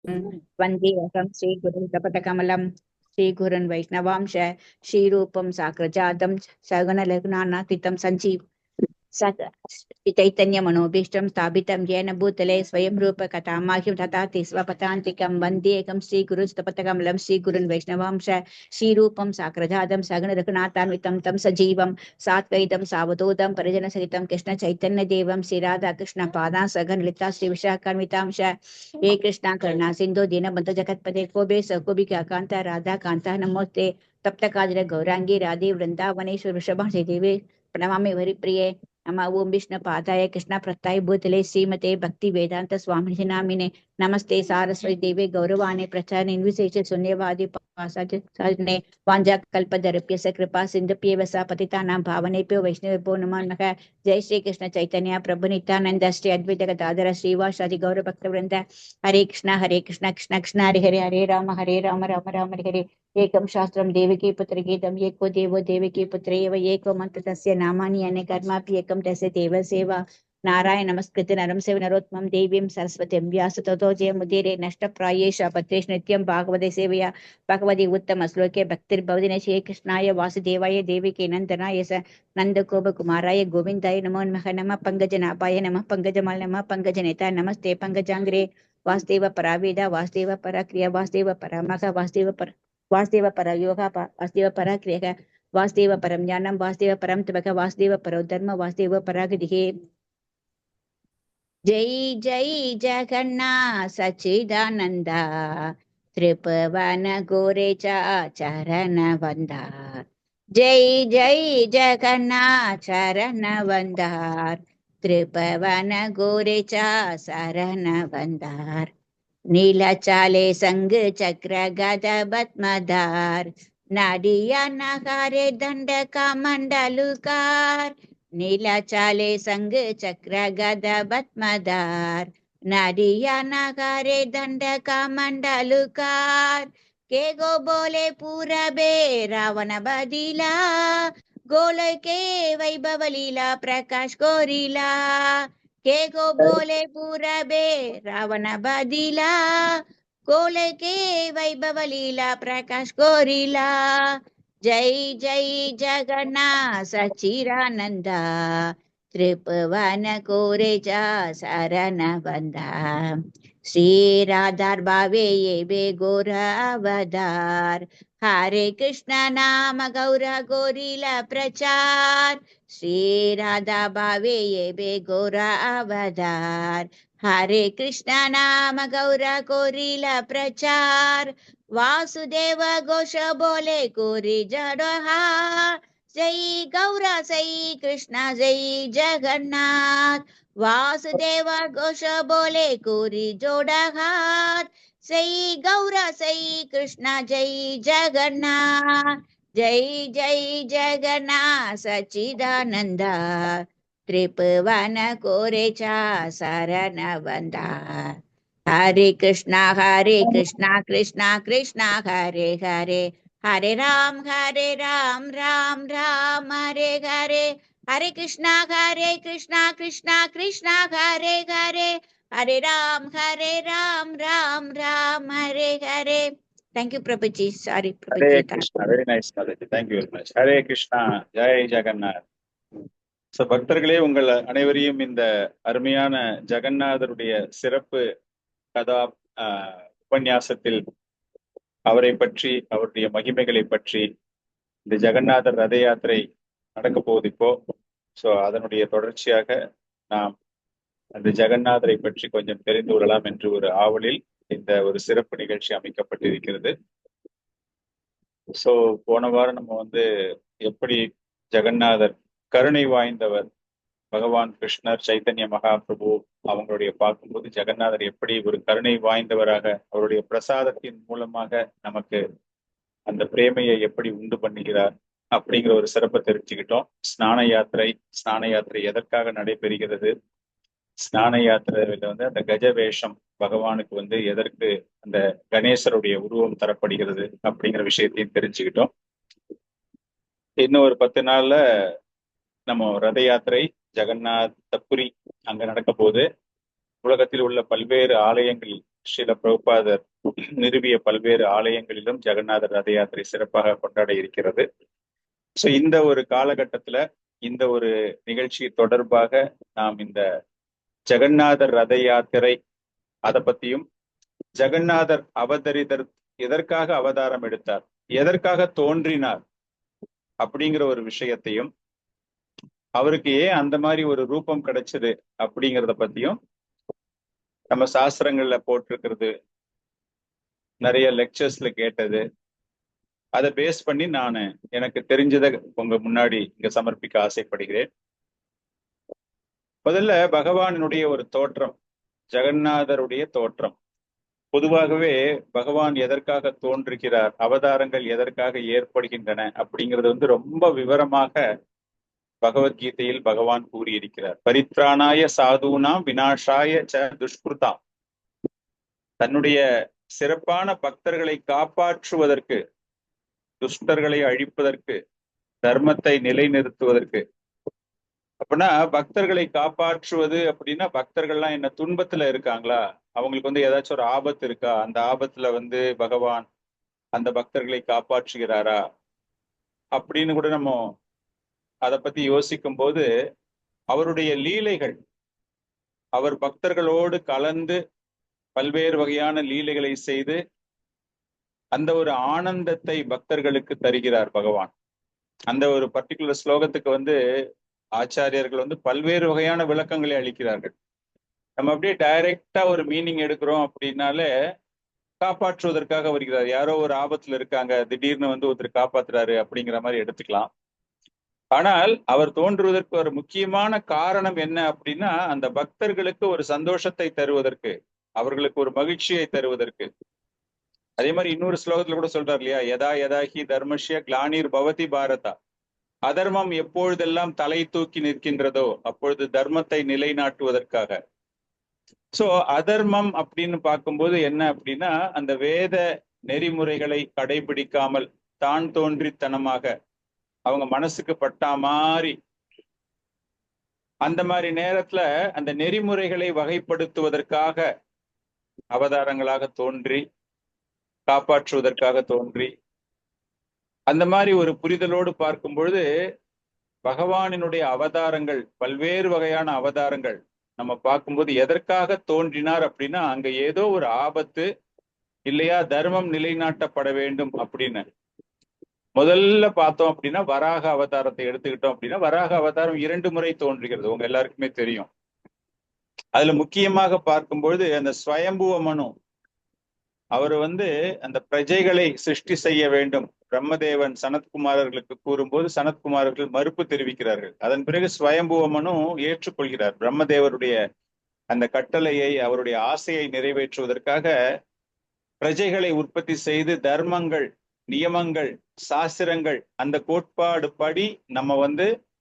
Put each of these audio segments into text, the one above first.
वंदे अहं श्रीगुरुं प्रपदकमलं श्रीगुरुन् वैष्णवांश श्रीरूपं साग्रजातं सगुणलघुनाथीतं सञ्जीव चैतन्य मनोभीष्टं स्थापितं येन भूतले स्वयं रूप कथामाह्यं ददाति स्वपदान्तिकं वन्देकं श्रीगुरुस्तपतकमलं श्रीगुरुन् वैष्णवांश श्रीरूपं साग्रजातं सगुणरघुनाथान्वितं तं सजीवं सात्वैतं सावधूतं परिजनसहितं कृष्णचैतन्यदेवं श्रीराधाकृष्णपादां सगनलिता श्रीविशाखान्वितांश हे कृष्णा करुणा सिन्धु दीनबन्धु जगत्पते कोबे सकोबिका कान्ता राधा कान्ता नमोस्ते तप्तकाजल गौरांगी राधे वृंदावनेश्वर वृषभाषे देवे प्रणमामि हरिप्रिये नम ओं विष्णु पादाय कृष्ण प्रत्ताय भूतले श्रीमते भक्ति वेदांत स्वामी नामिने नमस्ते सारस्वती देवे गौरवाणे प्रचार निर्विशेष शून्यवादी पासाने वांजा कल्पदर्प्य कृपा सिंधुप्येव सा पतितानां भावनेभ्यो वैष्णवेभ्यो नमो नमः। जय श्री कृष्ण चैतन्य प्रभु नित्यानंद श्री अद्वैत गदाधर श्रीवासादि गौर भक्तवृंद हरे कृष्ण कृष्ण कृष्ण हरे हरे हरे राम राम राम हरे हरे। एकं शास्त्रं देवकी पुत्र गीतम् एको देवो देवकी पुत्र एव एको मंत्र तस्य नामानि अनेकर्मापि एकं तस्य देव सेवा नारायण नमस्कृत्य नरं सेव नरोत्तमं देवीं सरस्वतीं व्यास ततो जयमुदीरे नष्टप्रायेष पत्रेषु नित्यं भागवते सेवया भगवती उत्तम श्लोके भक्तिर्भवति न श्रीकृष्णाय वासुदेवाय देवकी नन्दनाय स नन्दगोपकुमाराय गोविन्दाय नमो नमः। नमः पंकजनाभाय नमः पंकजमाल नमः पंकजनेता नमस्ते पंकजांग्रे वासुदेव परावेद वासुदेव पराक्रिया वासुदेव परामः वासुदेव पर योगा वासुदेव पर क्रिया वासुदेव परम ज्ञानम वासुदेव परम तपक वासुदेव परो धर्म वासुदेव परागतिः। जय जय जगन्नाथ सच्चिदानंद त्रिभुवन गोरेचा चरण वंदार जय जय जगन्नाथ चरण वंदार त्रिभुवन गोरेचा शरण वंदार नीलाचाले संग चक्र गदा पद्मधार नाडिया नगारे दंड का मंडलुकार नीलाचाले संग चक्र गदा पद्मधार नाडिया नगारे दंड का मंडलुकार के गो बोले पूरा बे रावण बदीला गोल के वैभव लीला प्रकाश गोरीला के गो बोले पूरा बे रावण बदीला गोल के वैभव लीला प्रकाश गोरीला जय जय जगन्नाथ सच्चिदानंद त्रिभुवन गोरेचा शरण वंदा श्री राधार भावे ये बे गोर अवतार हरे कृष्ण नाम गौर गोरीला प्रचार श्री राधा भावे ये बे गोर अवतार हरे कृष्ण नाम गौर गोरीला प्रचार वासुदेव घोष बोले गोरी जड़हा जय गौरा जय कृष्ण जय जगन्नाथ वासुदेव घोष बोले गोरी जोड़ा हाथ जय गौरा जय कृष्ण जय जगन्नाथ जय जय जगन्नाथ सच्चिदानंद त्रिभुवन गोरेचा शरण वंदा हरे कृष्णा कृष्णा कृष्णा हरे हरे हरे राम राम राम हरे हरे हरे कृष्णा कृष्णा कृष्णा हरे हरे हरे राम राम राम हरे हरे। थैंक यू प्रभु जी। सॉरी प्रभु हरे जी। Krishna. Very nice, Mataji. Thank you very much. Hare Krishna. ஜெய் ஜெகநாத். ஸோ பக்தர்களே, உங்கள் அனைவரையும் இந்த அருமையான ஜெகநாதருடைய சிறப்பு கதா உபன்யாசத்தில் அவரை பற்றி, அவருடைய மகிமைகளை பற்றி, இந்த ஜெகநாதர் ரத யாத்திரை நடக்க போகுது இப்போ. ஸோ அதனுடைய தொடர்ச்சியாக நாம் அந்த ஜெகநாதரை பற்றி கொஞ்சம் தெரிந்து கொள்ளலாம் என்று ஒரு ஆவலில் இந்த ஒரு சிறப்பு நிகழ்ச்சி அமைக்கப்பட்டிருக்கிறது. ஸோ போன வாரம் நம்ம எப்படி ஜெகநாதர் கருணை வாய்ந்தவர், பகவான் கிருஷ்ணர் சைத்தன்ய மகாபிரபு அவங்களுடைய பார்க்கும்போது ஜெகநாதர் எப்படி ஒரு கருணை வாய்ந்தவராக அவருடைய பிரசாதத்தின் மூலமாக நமக்கு அந்த பிரேமையை எப்படி உண்டு பண்ணுகிறார் அப்படிங்கிற ஒரு சிறப்பை தெரிஞ்சுக்கிட்டோம். ஸ்நான யாத்திரை எதற்காக நடைபெறுகிறது, ஸ்நான யாத்திரையில அந்த கஜ வேஷம் பகவானுக்கு எதற்கு அந்த கணேசருடைய உருவம் தரப்படுகிறது அப்படிங்கிற விஷயத்தையும் தெரிஞ்சுக்கிட்டோம். இன்னும் ஒரு 10 நாள்ல நம்ம ரத யாத்திரை ஜெகநாதபுரி அங்க நடக்க போது உலகத்தில் உள்ள பல்வேறு ஆலயங்களில் ஸ்ரீல பிரபுபாதர் நிறுவிய பல்வேறு ஆலயங்களிலும் ஜெகநாதர் ரத யாத்திரை சிறப்பாக கொண்டாட இருக்கிறது. ஸோ இந்த ஒரு காலகட்டத்துல இந்த ஒரு நிகழ்ச்சி தொடர்பாக நாம் இந்த ஜெகநாதர் ரத யாத்திரை அதை பத்தியும், ஜெகநாதர் அவதரிதர் எதற்காக அவதாரம் எடுத்தார், எதற்காக தோன்றினார் அப்படிங்கிற ஒரு விஷயத்தையும், அவருக்கு ஏன் அந்த மாதிரி ஒரு ரூபம் கிடைச்சது அப்படிங்கிறத பத்தியும் நம்ம சாஸ்திரங்கள்ல போட்டிருக்கிறது, நிறைய லெக்சர்ஸ்ல கேட்டது, அதை பேஸ் பண்ணி நான் எனக்கு தெரிஞ்சதை உங்க முன்னாடி இங்க சமர்ப்பிக்க ஆசைப்படுகிறேன். முதல்ல பகவானுடைய ஒரு தோற்றம், ஜெகநாதருடைய தோற்றம். பொதுவாகவே பகவான் எதற்காக தோன்றுகிறார், அவதாரங்கள் எதற்காக ஏற்படுகின்றன அப்படிங்கிறது ரொம்ப விவரமாக பகவத்கீதையில் பகவான் கூறியிருக்கிறார். பரித்ராணாய சாதுனாம் விநாசாய ச துஷ்கிருதாம். தன்னுடைய சிறப்பான பக்தர்களை காப்பாற்றுவதற்கு, துஷ்டர்களை அழிப்பதற்கு, தர்மத்தை நிலைநிறுத்துவதற்கு. அப்படின்னா பக்தர்களை காப்பாற்றுவது அப்படின்னா, பக்தர்கள்லாம் என்ன துன்பத்துல இருக்காங்களா, அவங்களுக்கு ஏதாச்சும் ஒரு ஆபத்து இருக்கா, அந்த ஆபத்துல பகவான் அந்த பக்தர்களை காப்பாற்றுகிறாரா அப்படின்னு கூட நம்ம அதை பத்தி யோசிக்கும் போது, அவருடைய லீலைகள், அவர் பக்தர்களோடு கலந்து பல்வேறு வகையான லீலைகளை செய்து அந்த ஒரு ஆனந்தத்தை பக்தர்களுக்கு தருகிறார் பகவான். அந்த ஒரு பர்டிகுலர் ஸ்லோகத்துக்கு ஆச்சாரியர்கள் பல்வேறு வகையான விளக்கங்களை அளிக்கிறார்கள். நம்ம அப்படியே டைரக்டா ஒரு மீனிங் எடுக்கிறோம் அப்படின்னாலே, காப்பாற்றுவதற்காக வருகிறார், யாரோ ஒரு ஆபத்துல இருக்காங்க, திடீர்னு ஒருத்தர் காப்பாத்துறாரு அப்படிங்கிற மாதிரி எடுத்துக்கலாம். ஆனால் அவர் தோன்றுவதற்கு ஒரு முக்கியமான காரணம் என்ன அப்படின்னா, அந்த பக்தர்களுக்கு ஒரு சந்தோஷத்தை தருவதற்கு, அவர்களுக்கு ஒரு மகிழ்ச்சியை தருவதற்கு. அதே மாதிரி இன்னொரு ஸ்லோகத்துல கூட சொல்றாரு இல்லையா, யதா யதாஹி தர்மஷ்ய கிளானிர் பவதி பாரதா. அதர்மம் எப்பொழுதெல்லாம் தலை தூக்கி நிற்கின்றதோ அப்பொழுது தர்மத்தை நிலைநாட்டுவதற்காக. சோ அதர்மம் அப்படின்னு பார்க்கும்போது என்ன அப்படின்னா, அந்த வேத நெறிமுறைகளை கடைபிடிக்காமல் தான் தோன்றித்தனமாக அவங்க மனசுக்கு பட்டா மாதிரி, அந்த மாதிரி நேரத்துல அந்த நெறிமுறைகளை வகைப்படுத்துவதற்காக அவதாரங்களாக தோன்றி, காப்பாற்றுவதற்காக தோன்றி, அந்த மாதிரி ஒரு புரிதலோடு பார்க்கும் பொழுது பகவானினுடைய அவதாரங்கள், பல்வேறு வகையான அவதாரங்கள் நம்ம பார்க்கும்போது எதற்காக தோன்றினார் அப்படின்னா, அங்க ஏதோ ஒரு ஆபத்து இல்லையா, தர்மம் நிலைநாட்டப்பட வேண்டும் அப்படின்னு. முதல்ல பார்த்தோம் அப்படின்னா வராக அவதாரத்தை எடுத்துக்கிட்டோம் அப்படின்னா, வராக அவதாரம் 2 முறை தோன்றுகிறது, உங்க எல்லாருக்குமே தெரியும். அதுல முக்கியமாக பார்க்கும்பொழுது அந்த ஸ்வயம்புவ மனு, அவர் அந்த பிரஜைகளை சிருஷ்டி செய்ய வேண்டும் பிரம்மதேவன் சனத்குமாரர்களுக்கு கூறும்போது சனத்குமாரர்கள் மறுப்பு தெரிவிக்கிறார்கள். அதன் பிறகு ஸ்வயம்புவ மனு ஏற்றுக்கொள்கிறார். பிரம்மதேவருடைய அந்த கட்டளையை, அவருடைய ஆசையை நிறைவேற்றுவதற்காக பிரஜைகளை உற்பத்தி செய்து தர்மங்கள், நியமங்கள், சாஸ்திரங்கள், அந்த கோட்பாடு படி நம்ம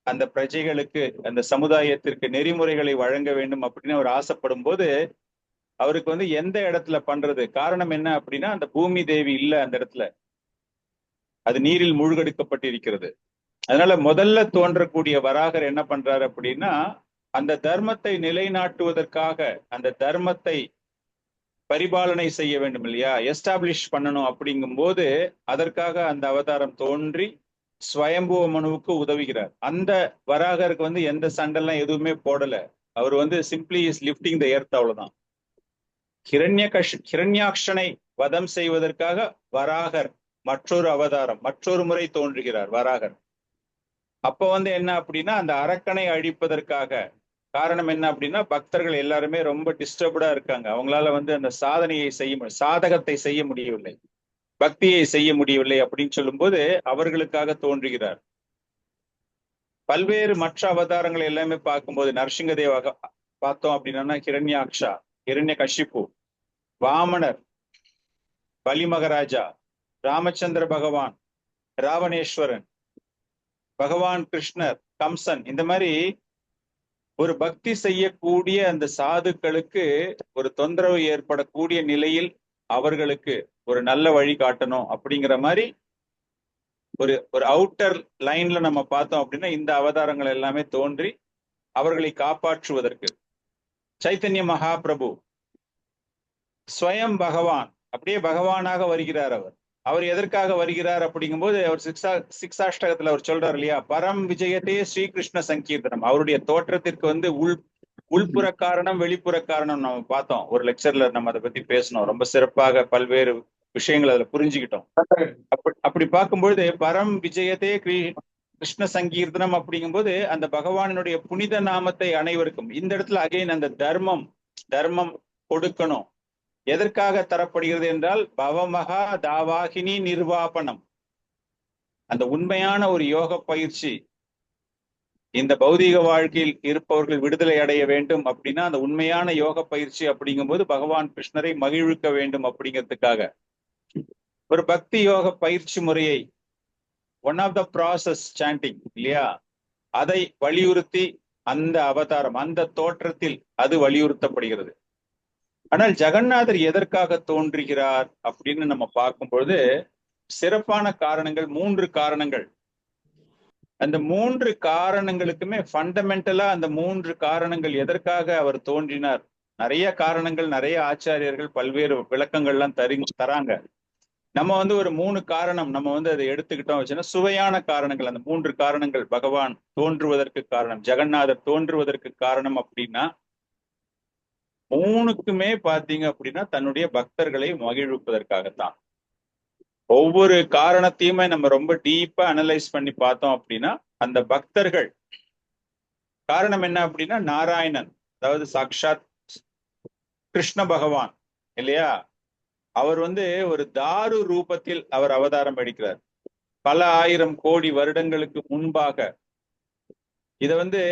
அந்த பிரஜைகளுக்கு, அந்த சமுதாயத்திற்கு நெறிமுறைகளை வழங்க வேண்டும் அப்படின்னு அவர் ஆசைப்படும் போது, அவருக்கு எந்த இடத்துல பண்றது, காரணம் என்ன அப்படின்னா, அந்த பூமி தேவி இல்ல அந்த இடத்துல, அது நீரில் மூழ்கடிக்கப்பட்டிருக்கிறது. அதனால முதல்ல தோன்றக்கூடிய வராகர் என்ன பண்றாரு அப்படின்னா, அந்த தர்மத்தை நிலைநாட்டுவதற்காக, அந்த தர்மத்தை பரிபாலனை செய்ய வேண்டும் இல்லையா, எஸ்டாப்ளிஷ் பண்ணணும் அப்படிங்கும் போது அதற்காக அந்த அவதாரம் தோன்றி ஸ்வயம்புவ மனுவுக்கு உதவுகிறார். அந்த வராகருக்கு எந்த சண்டெல்லாம் எதுவுமே போடல, அவர் simply is lifting the earth, அவ்வளவுதான். ஹிரண்யாக்ஷனை வதம் செய்வதற்காக வராகர் மற்றொரு அவதாரம், மற்றொரு முறை தோன்றுகிறார் வராகர். அப்ப என்ன அப்படின்னா, அந்த அரக்கனை அழிப்பதற்காக. காரணம் என்ன அப்படின்னா, பக்தர்கள் எல்லாருமே ரொம்ப டிஸ்டர்ப்டா இருக்காங்க, அவங்களால அந்த சாதனையை சாதகத்தை செய்ய முடியவில்லை, பக்தியை செய்ய முடியவில்லை அப்படின்னு சொல்லும் போது அவர்களுக்காக தோன்றுகிறார். பல்வேறு மற்ற அவதாரங்கள் எல்லாமே பார்க்கும்போது, நரசிங்கதேவ பார்த்தோம் அப்படின்னா ஹிரண்யாக்ஷா, ஹிரண்யகசிப்பு, வாமனர், பலி மகாராஜா, ராமச்சந்திர பகவான், ராவணேஸ்வரன், பகவான் கிருஷ்ணர், கம்சன், இந்த மாதிரி ஒரு பக்தி செய்யக்கூடிய அந்த சாதுக்களுக்கு ஒரு தொந்தரவு ஏற்படக்கூடிய நிலையில் அவர்களுக்கு ஒரு நல்ல வழி காட்டணும் அப்படிங்கிற மாதிரி ஒரு அவுட்டர் லைன்ல நம்ம பார்த்தோம் அப்படின்னா, இந்த அவதாரங்கள் எல்லாமே தோன்றி அவர்களை காப்பாற்றுவதற்கு. சைத்தன்ய மகாபிரபு ஸ்வயம் பகவான், அப்படியே பகவானாக வருகிறார். அவர் எதற்காக வருகிறார் அப்படிங்கும்போது அவர் சிக்ஷாஷ்டகத்துல அவர் சொல்றார் இல்லையா, பரம் விஜயத்தே ஸ்ரீகிருஷ்ண சங்கீர்த்தனம். அவருடைய தோற்றத்திற்கு வந்து உள்புற காரணம் வெளிப்புற காரணம் நம்ம பார்த்தோம். ஒரு லெக்சர்ல நம்ம அதை பத்தி பேசணும். ரொம்ப சிறப்பாக பல்வேறு விஷயங்கள் அதுல புரிஞ்சுக்கிட்டோம். அப்படி பார்க்கும்பொழுது பரம் விஜயத்தே கிருஷ்ண சங்கீர்த்தனம் அப்படிங்கும்போது அந்த பகவானுடைய புனித நாமத்தை அனைவருக்கும், இந்த இடத்துல அகைன் அந்த தர்மம் கொடுக்கணும். எதற்காக தரப்படுகிறது என்றால் பவமகா தாவாகினி நிர்வாபனம், அந்த உண்மையான ஒரு யோக பயிற்சி. இந்த பௌதீக வாழ்க்கையில் இருப்பவர்கள் விடுதலை அடைய வேண்டும் அப்படின்னா அந்த உண்மையான யோக பயிற்சி அப்படிங்கும்போது பகவான் கிருஷ்ணரை மகிழ்விக்க வேண்டும் அப்படிங்கிறதுக்காக ஒரு பக்தி யோக பயிற்சி முறையை, ஒன் ஆஃப் த ப்ராசஸ் சாண்டிங் இல்லையா, அதை வலியுறுத்தி அந்த அவதாரம், அந்த தோற்றத்தில் அது வலியுறுத்தப்படுகிறது. ஆனால் ஜெகநாதர் எதற்காக தோன்றுகிறார் அப்படின்னு நம்ம பார்க்கும்பொழுது சிறப்பான காரணங்கள், 3 காரணங்கள். அந்த 3 காரணங்களுக்குமே ஃபண்டமெண்டலா அந்த 3 காரணங்கள் எதற்காக அவர் தோன்றினார், நிறைய காரணங்கள், நிறைய ஆச்சாரியர்கள் பல்வேறு விளக்கங்கள்லாம் தராங்க. நம்ம வந்து ஒரு 3 காரணம் நம்ம வந்து அதை எடுத்துக்கிட்டோம் வச்சுன்னா, சுவையான காரணங்கள். அந்த 3 காரணங்கள் பகவான் தோன்றுவதற்கு காரணம், ஜெகநாதர் தோன்றுவதற்கு காரணம் அப்படின்னா 3க்குமே பாத்தீங்க அப்படின்னா தன்னுடைய பக்தர்களை மகிழ்விப்பதற்காகத்தான். ஒவ்வொரு காரணத்தையுமே நம்ம ரொம்ப டீப்பா அனலைஸ் பண்ணி பார்த்தோம் அப்படின்னா அந்த பக்தர்கள் காரணம் என்ன அப்படின்னா நாராயணன், அதாவது சாக்ஷாத் கிருஷ்ண பகவான் இல்லையா, அவர் வந்து ஒரு தாரு ரூபத்தில் அவர் அவதாரம் எடுக்கிறார். பல ஆயிரம் கோடி வருடங்களுக்கு முன்பாக. இத வந்து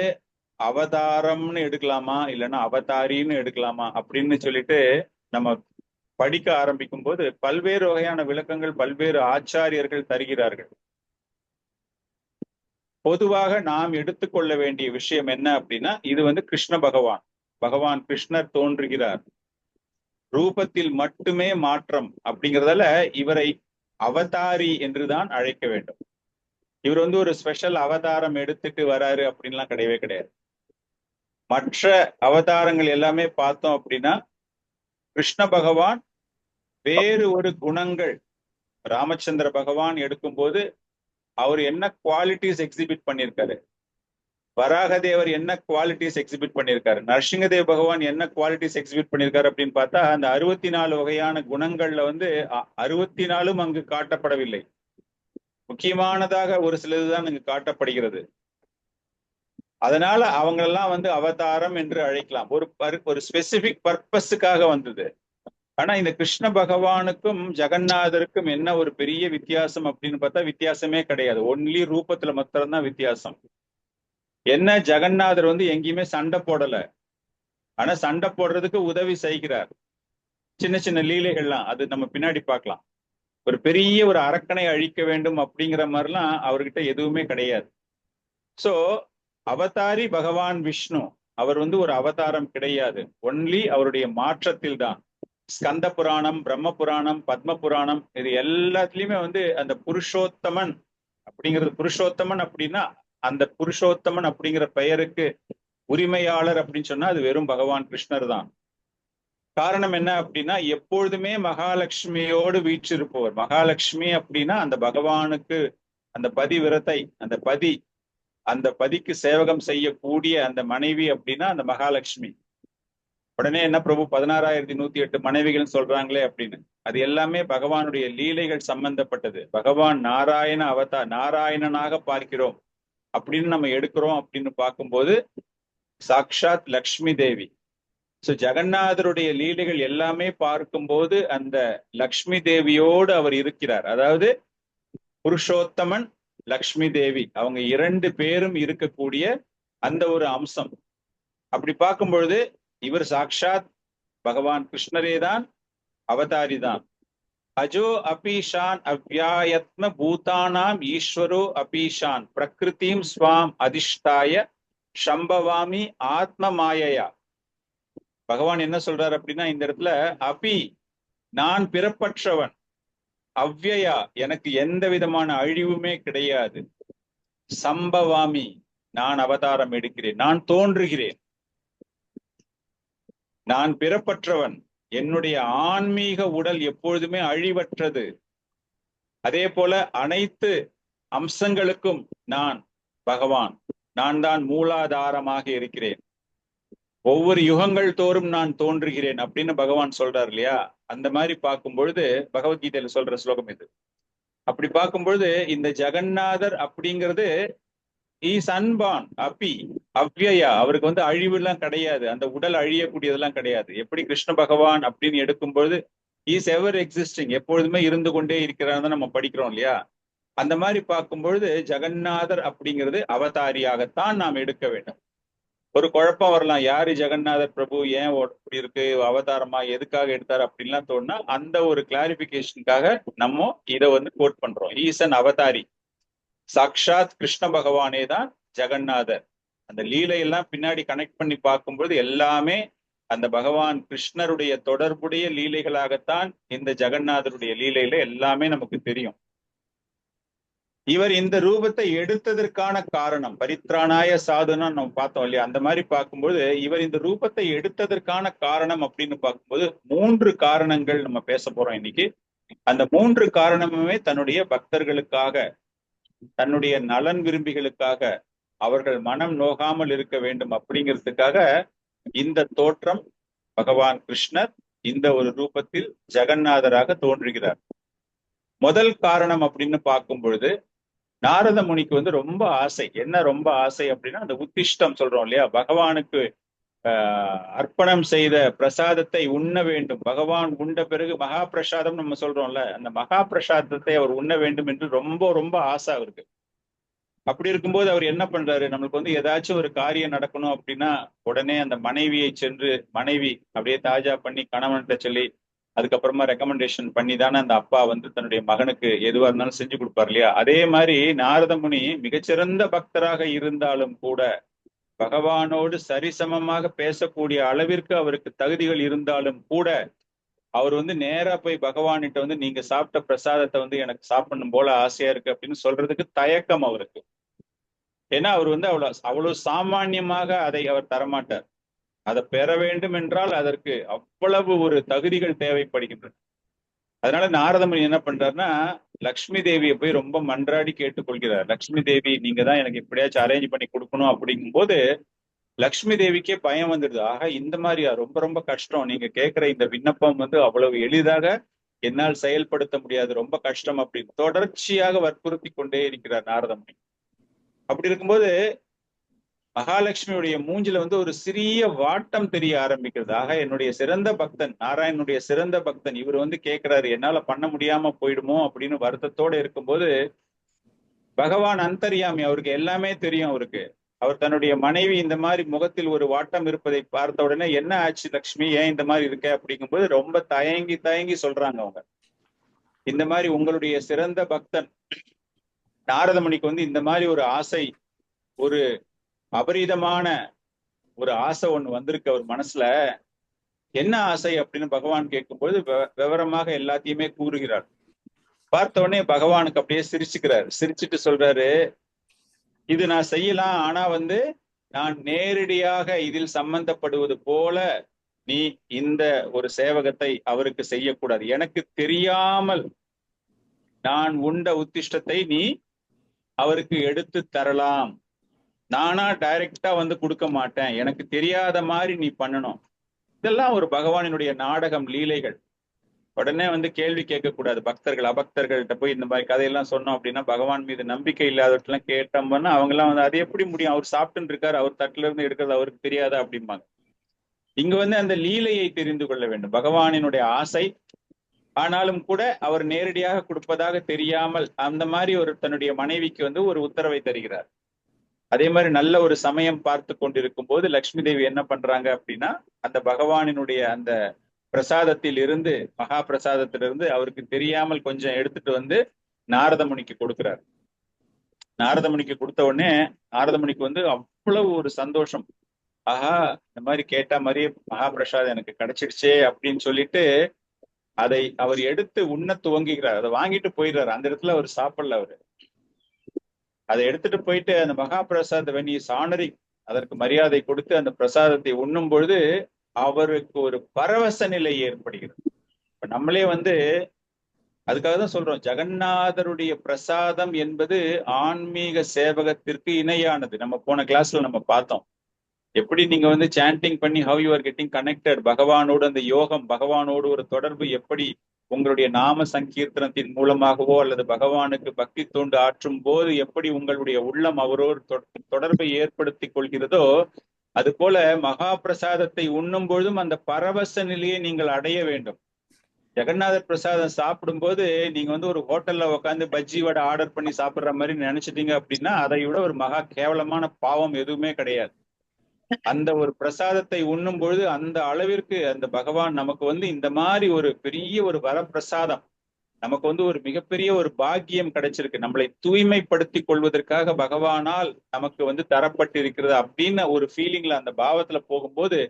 அவதாரம்னு எடுக்கலாமா இல்லைன்னா அவதாரின்னு எடுக்கலாமா அப்படின்னு சொல்லிட்டு நம்ம படிக்க ஆரம்பிக்கும் போது பல்வேறு வகையான விளக்கங்கள் பல்வேறு ஆச்சாரியர்கள் தருகிறார்கள். பொதுவாக நாம் எடுத்துக்கொள்ள வேண்டிய விஷயம் என்ன அப்படின்னா, இது வந்து கிருஷ்ண பகவான் கிருஷ்ணர் தோன்றுகிறார், ரூபத்தில் மட்டுமே மாற்றம் அப்படிங்கிறதால இவரை அவதாரி என்றுதான் அழைக்க வேண்டும். இவர் வந்து ஒரு ஸ்பெஷல் அவதாரம் எடுத்துட்டு வராரு அப்படின்லாம் கிடையவே கிடையாது. மற்ற அவதாரங்கள் எல்லாமே பார்த்தோம் அப்படின்னா கிருஷ்ண பகவான் வேறு ஒரு குணங்கள், ராமச்சந்திர பகவான் எடுக்கும்போது அவர் என்ன குவாலிட்டிஸ் எக்ஸிபிட் பண்ணியிருக்காரு, வராகதேவர் என்ன குவாலிட்டிஸ் எக்ஸிபிட் பண்ணியிருக்காரு, நரசிங்கதேவ் பகவான் என்ன குவாலிட்டிஸ் எக்ஸிபிட் பண்ணியிருக்காரு அப்படின்னு பார்த்தா அந்த 64 வகையான குணங்கள்ல வந்து 64ம் அங்கு காட்டப்படவில்லை. முக்கியமானதாக ஒரு சிலதுதான் அங்கு காட்டப்படுகிறது. அதனால அவங்களெல்லாம் வந்து அவதாரம் என்று அழைக்கலாம், ஒரு ஸ்பெசிபிக் பர்பஸுக்காக வந்தது. ஆனா இந்த கிருஷ்ண பகவானுக்கும் ஜெகநாதருக்கும் என்ன ஒரு பெரிய வித்தியாசம் அப்படின்னு பார்த்தா வித்தியாசமே கிடையாது. ஒன்லி ரூபத்துல மாத்திரம்தான் வித்தியாசம். என்ன, ஜெகநாதர் வந்து எங்கேயுமே சண்டை போடல, ஆனா சண்டை போடுறதுக்கு உதவி செய்கிறார். சின்ன சின்ன லீலைகள்லாம் அது நம்ம பின்னாடி பார்க்கலாம். ஒரு பெரிய ஒரு அரக்கனை அழிக்க வேண்டும் அப்படிங்கிற மாதிரிலாம் அவர்கிட்ட எதுவுமே கிடையாது. சோ அவதாரி பகவான் விஷ்ணு, அவர் வந்து ஒரு அவதாரம் கிடையாது, ஒன்லி அவருடைய மாற்றத்தில் தான். ஸ்கந்த புராணம், பிரம்ம புராணம், பத்ம புராணம், இது எல்லாத்துலயுமே வந்து அந்த புருஷோத்தமன் அப்படிங்கிறது, புருஷோத்தமன் அப்படின்னா அந்த புருஷோத்தமன் அப்படிங்கிற பெயருக்கு உரிமையாளர் அப்படின்னு சொன்னா அது வெறும் பகவான் கிருஷ்ணர் தான். காரணம் என்ன அப்படின்னா எப்பொழுதுமே மகாலட்சுமியோடு வீற்றிருப்பவர். மகாலட்சுமி அப்படின்னா அந்த பகவானுக்கு அந்த பதிவிரத்தை, அந்த பதிக்கு சேவகம் செய்யக்கூடிய அந்த மனைவி அப்படின்னா அந்த மகாலட்சுமி. உடனே என்ன பிரபு 16,108 மனைவிகள் சொல்றாங்களே அப்படின்னு, அது எல்லாமே பகவானுடைய லீலைகள் சம்பந்தப்பட்டது. பகவான் நாராயணனாக பார்க்கிறோம் அப்படின்னு நம்ம எடுக்கிறோம் அப்படின்னு பார்க்கும்போது சாக்ஷாத் லக்ஷ்மி தேவி. சோ ஜெகநாதருடைய லீலைகள் எல்லாமே பார்க்கும்போது அந்த லக்ஷ்மி தேவியோடு அவர் இருக்கிறார். அதாவது புருஷோத்தமன், லக்ஷ்மி தேவி, அவங்க 2 பேரும் இருக்கக்கூடிய அந்த ஒரு அம்சம். அப்படி பார்க்கும் பொழுது இவர் சாக்ஷாத் பகவான் கிருஷ்ணரே தான், அவதாரி தான். அஜோ அபீஷான் அவ்யாயத்ம பூதானாம் ஈஸ்வரோ அபீஷான் பிரகிருதிம் ஸ்வாம் அதிஷ்டாய சம்பவாமி ஆத்ம மாயையா. பகவான் என்ன சொல்றாரு அப்படின்னா இந்த இடத்துல அபி, நான் பிறப்பற்றவன், அவ்யயா, எனக்கு எந்த விதமான அழிவுமே கிடையாது, சம்பவாமி, நான் அவதாரம் எடுக்கிறேன், நான் தோன்றுகிறேன். நான் பிறப்பற்றவன், என்னுடைய ஆன்மீக உடல் எப்பொழுதுமே அழிவற்றது. அதே போல அனைத்து அம்சங்களுக்கும் நான் பகவான், நான் தான் மூலாதாரமாக இருக்கிறேன். ஒவ்வொரு யுகங்கள் தோறும் நான் தோன்றுகிறேன் அப்படின்னு பகவான் சொல்றாரு இல்லையா? அந்த மாதிரி பார்க்கும் பொழுது பகவத்கீதையில சொல்ற ஸ்லோகம் இது. அப்படி பார்க்கும் பொழுது இந்த ஜெகநாதர் அப்படிங்கிறது இஸ் அன்பான் அப்பி அவ்யயா, அவருக்கு வந்து அழிவு எல்லாம் கிடையாது, அந்த உடல் அழியக்கூடியதெல்லாம் கிடையாது. எப்படி கிருஷ்ண பகவான் அப்படின்னு எடுக்கும் பொழுது இஸ் எவர் எக்ஸிஸ்டிங், எப்பொழுதுமே இருந்து கொண்டே இருக்கிறார் நம்ம படிக்கிறோம் இல்லையா? அந்த மாதிரி பார்க்கும் பொழுது ஜெகநாதர் அப்படிங்கிறது அவதாரியாகத்தான் நாம் எடுக்க வேண்டும். ஒரு குழப்பம் வரலாம், யாரு ஜெகநாதர் பிரபு, ஏன் இப்படி இருக்கு, அவதாரமா எதுக்காக எடுத்தாரு அப்படின்லாம் தோணுனா அந்த ஒரு கிளாரிபிகேஷனுக்காக நம்ம இதை வந்து கோட் பண்றோம். ஈசன் அவதாரி, சாக்ஷாத் கிருஷ்ண பகவானே தான் ஜெகநாதர். அந்த லீலையெல்லாம் பின்னாடி கனெக்ட் பண்ணி பார்க்கும்போது எல்லாமே அந்த பகவான் கிருஷ்ணருடைய தொடர்புடைய லீலைகளாகத்தான் இந்த ஜெகநாதருடைய லீலையில எல்லாமே நமக்கு தெரியும். இவர் இந்த ரூபத்தை எடுத்ததற்கான காரணம் பரித்ராணாய சாதுனா நம்ம பார்த்தோம் இல்லையா? அந்த மாதிரி பார்க்கும்போது இவர் இந்த ரூபத்தை எடுத்ததற்கான காரணம் அப்படின்னு பார்க்கும்போது 3 காரணங்கள் நம்ம பேச போறோம் இன்னைக்கு. அந்த 3 காரணமுமே தன்னுடைய பக்தர்களுக்காக, தன்னுடைய நலன் விரும்பிகளுக்காக, அவர்கள் மனம் நோகாமல் இருக்க வேண்டும் அப்படிங்கிறதுக்காக இந்த தோற்றம் பகவான் கிருஷ்ணர் இந்த ஒரு ரூபத்தில் ஜெகநாதராக தோன்றுகிறார். முதல் காரணம் அப்படின்னு பார்க்கும் பொழுது நாரத முனிக்கு வந்து ரொம்ப ஆசை. என்ன ரொம்ப ஆசை அப்படின்னா, அந்த உத்திஷ்டம் சொல்றோம் இல்லையா, பகவானுக்கு அர்ப்பணம் செய்த பிரசாதத்தை உண்ண வேண்டும். பகவான் உண்ட பிறகு மகா பிரசாதம் நம்ம சொல்றோம்ல, அந்த மகா பிரசாதத்தை அவர் உண்ண வேண்டும் என்று ரொம்ப ரொம்ப ஆசை அவருக்கு. அப்படி இருக்கும்போது அவர் என்ன பண்றாரு, நம்மளுக்கு வந்து ஏதாச்சும் ஒரு காரியம் நடக்கணும் அப்படின்னா உடனே அந்த மனைவியை சென்று, மனைவி அப்படியே தாஜா பண்ணி கணவன்கிட்ட சொல்லி அதுக்கப்புறமா ரெக்கமெண்டேஷன் பண்ணி தானே அந்த அப்பா வந்து தன்னுடைய மகனுக்கு எதுவா இருந்தாலும் செஞ்சு கொடுப்பார் இல்லையா? அதே மாதிரி நாரத முனி மிகச்சிறந்த பக்தராக இருந்தாலும் கூட, பகவானோடு சரிசமமாக பேசக்கூடிய அளவிற்கு அவருக்கு தகுதிகள் இருந்தாலும் கூட, அவர் வந்து நேரா போய் பகவான்கிட்ட வந்து நீங்க சாப்பிட்ட பிரசாதத்தை வந்து எனக்கு சாப்பிடணும் போல ஆசையா இருக்கு அப்படின்னு சொல்றதுக்கு தயக்கம் அவருக்கு. ஏன்னா அவர் வந்து அவ்வளவு சாமான்யமாக அதை அவர் தரமாட்டார். அதை பெற வேண்டும் என்றால் அதற்கு அவ்வளவு ஒரு தகுதிகள் தேவைப்படுகின்றன. அதனால நாரதமுனி என்ன பண்றாருன்னா, லக்ஷ்மி தேவியை போய் ரொம்ப மன்றாடி கேட்டுக்கொள்கிறார். லக்ஷ்மி தேவி, நீங்க தான் எனக்கு எப்படியாச்சும் அரேஞ்ச் பண்ணி கொடுக்கணும். அப்படிங்கும் போது லக்ஷ்மி தேவிக்கே பயம் வந்துடுது. ஆக இந்த மாதிரியா, ரொம்ப ரொம்ப கஷ்டம், நீங்க கேட்கிற இந்த விண்ணப்பம் வந்து அவ்வளவு எளிதாக என்னால் செயல்படுத்த முடியாது, ரொம்ப கஷ்டம் அப்படின்னு தொடர்ச்சியாக வற்புறுத்தி கொண்டே இருக்கிறார் நாரதமுனி. அப்படி இருக்கும்போது மகாலட்சுமியுடைய மூஞ்சில வந்து ஒரு சிறிய வாட்டம் தெரிய ஆரம்பிக்கிறது. ஆக என்னுடைய சிறந்த பக்தன், நாராயணனுடைய சிறந்த பக்தன் இவர் வந்து கேட்கிறாரு, என்னால பண்ண முடியாம போயிடுமோ அப்படின்னு வருத்தத்தோட இருக்கும்போது, பகவான் அந்தர்யாமி, அவருக்கு எல்லாமே தெரியும். அவர் தன்னுடைய மனைவி இந்த மாதிரி முகத்தில் ஒரு வாட்டம் இருப்பதை பார்த்த உடனே, என்ன ஆச்சு லக்ஷ்மி, ஏன் இந்த மாதிரி இருக்க அப்படிங்கும்போது ரொம்ப தயங்கி தயங்கி சொல்றாங்க அவங்க, இந்த மாதிரி உங்களுடைய சிறந்த பக்தன் நாரதமுனிக்கு வந்து இந்த மாதிரி ஒரு ஆசை, ஒரு அபரிதமான ஒரு ஆசை ஒண்ணு வந்திருக்கு அவர் மனசுல. என்ன ஆசை அப்படின்னு பகவான் கேட்கும்போது விவரமாக எல்லாத்தையுமே கூறுகிறார். பார்த்த உடனே பகவானுக்கு அப்படியே சிரிச்சுக்கிறார். சிரிச்சுட்டு சொல்றாரு, இது நான் செய்யலாம், ஆனா வந்து நான் நேரடியாக இதில் சம்பந்தப்படுவது போல நீ இந்த ஒரு சேவகத்தை அவருக்கு செய்யக்கூடாது. எனக்கு தெரியாமல் நான் உண்ட உத்திஷ்டத்தை நீ அவருக்கு எடுத்து தரலாம், நானா டைரக்டா வந்து கொடுக்க மாட்டேன், எனக்கு தெரியாத மாதிரி நீ பண்ணணும். இதெல்லாம் ஒரு பகவானினுடைய நாடகம், லீலைகள். உடனே வந்து கேள்வி கேட்கக்கூடாது. பக்தர்கள் அபக்தர்கள்ட்ட போய் இந்த மாதிரி கதையெல்லாம் சொன்னோம் அப்படின்னா, பகவான் மீது நம்பிக்கை இல்லாதவற்றெல்லாம் கேட்டோம்னா அவங்க எல்லாம் வந்து அது எப்படி முடியும், அவர் சாப்பிட்டுன்னு இருக்காரு, அவர் தட்டுல இருந்து எடுக்கிறது அவருக்கு தெரியாதா அப்படிம்பாங்க. இங்க வந்து அந்த லீலையை தெரிந்து கொள்ள வேண்டும், பகவானினுடைய ஆசை. ஆனாலும் கூட அவர் நேரடியாக கொடுப்பதாக தெரியாமல் அந்த மாதிரி ஒரு தன்னுடைய மனைவிக்கு வந்து ஒரு உத்தரவை தருகிறார். அதே மாதிரி நல்ல ஒரு சமயம் பார்த்து கொண்டிருக்கும் போது லக்ஷ்மி தேவி என்ன பண்றாங்க அப்படின்னா, அந்த பகவானினுடைய அந்த பிரசாதத்தில் இருந்து, மகா பிரசாதத்திலிருந்து அவருக்கு தெரியாமல் கொஞ்சம் எடுத்துட்டு வந்து நாரதமுனிக்கு கொடுக்கிறார். நாரதமுனிக்கு கொடுத்த உடனே நாரதமுனிக்கு வந்து அவ்வளவு ஒரு சந்தோஷம். ஆஹா, இந்த மாதிரி கேட்ட மாதிரியே மகா பிரசாதம் எனக்கு கிடைச்சிடுச்சே அப்படின்னு சொல்லிட்டு அதை அவர் எடுத்து உண்ண துவங்குகிறார். அதை வாங்கிட்டு போயிடுறாரு. அந்த இடத்துல அவர் சாப்பிடல. அவரு அதை எடுத்துட்டு போயிட்டு அந்த மகா பிரசாத வெண்ணி சாணரி அதற்கு மரியாதை கொடுத்து அந்த பிரசாதத்தை உண்ணும் பொழுது அவருக்கு ஒரு பரவச நிலை ஏற்படுகிறது. இப்ப நம்மளே அதுக்காக தான் சொல்றோம், ஜெகநாதருடைய பிரசாதம் என்பது ஆன்மீக சேவகத்திற்கு இணையானது. நம்ம போன கிளாஸ்ல நம்ம பார்த்தோம், எப்படி நீங்க சாண்டிங் பண்ணி how you are getting connected பகவானோடு, அந்த யோகம், பகவானோடு ஒரு தொடர்பு எப்படி உங்களுடைய நாம சங்கீர்த்தனத்தின் மூலமாகவோ அல்லது பகவானுக்கு பக்தி தொண்டு ஆற்றும் போது எப்படி உங்களுடைய உள்ளம் அவரோடு தொடர்பை ஏற்படுத்தி கொள்கிறதோ, அது போல மகா பிரசாதத்தை உண்ணும் பொழுதும் அந்த பரவச நிலையை நீங்கள் அடைய வேண்டும். ஜெகநாதர் பிரசாதம் சாப்பிடும்போது நீங்க ஒரு ஹோட்டல்ல உட்காந்து பஜ்ஜி வடை ஆர்டர் பண்ணி சாப்பிடுற மாதிரி நினைச்சிட்டீங்க அப்படின்னா அதை விட ஒரு மகா கேவலமான பாவம் எதுவுமே கிடையாது. அந்த ஒரு பிரசாதத்தை உண்ணும் பொழுது அந்த அளவிற்கு அந்த பகவான் நமக்கு இந்த மாதிரி ஒரு பெரிய ஒரு வரப்பிரசாதம், நமக்கு ஒரு மிகப்பெரிய ஒரு பாக்கியம் கிடைச்சிருக்கு, நம்மளை தூய்மைப்படுத்தி கொள்வதற்காக பகவானால் நமக்கு தரப்பட்டிருக்கிறது அப்படின்னு ஒரு ஃபீலிங்ல, அந்த பாவத்துல போகும்போது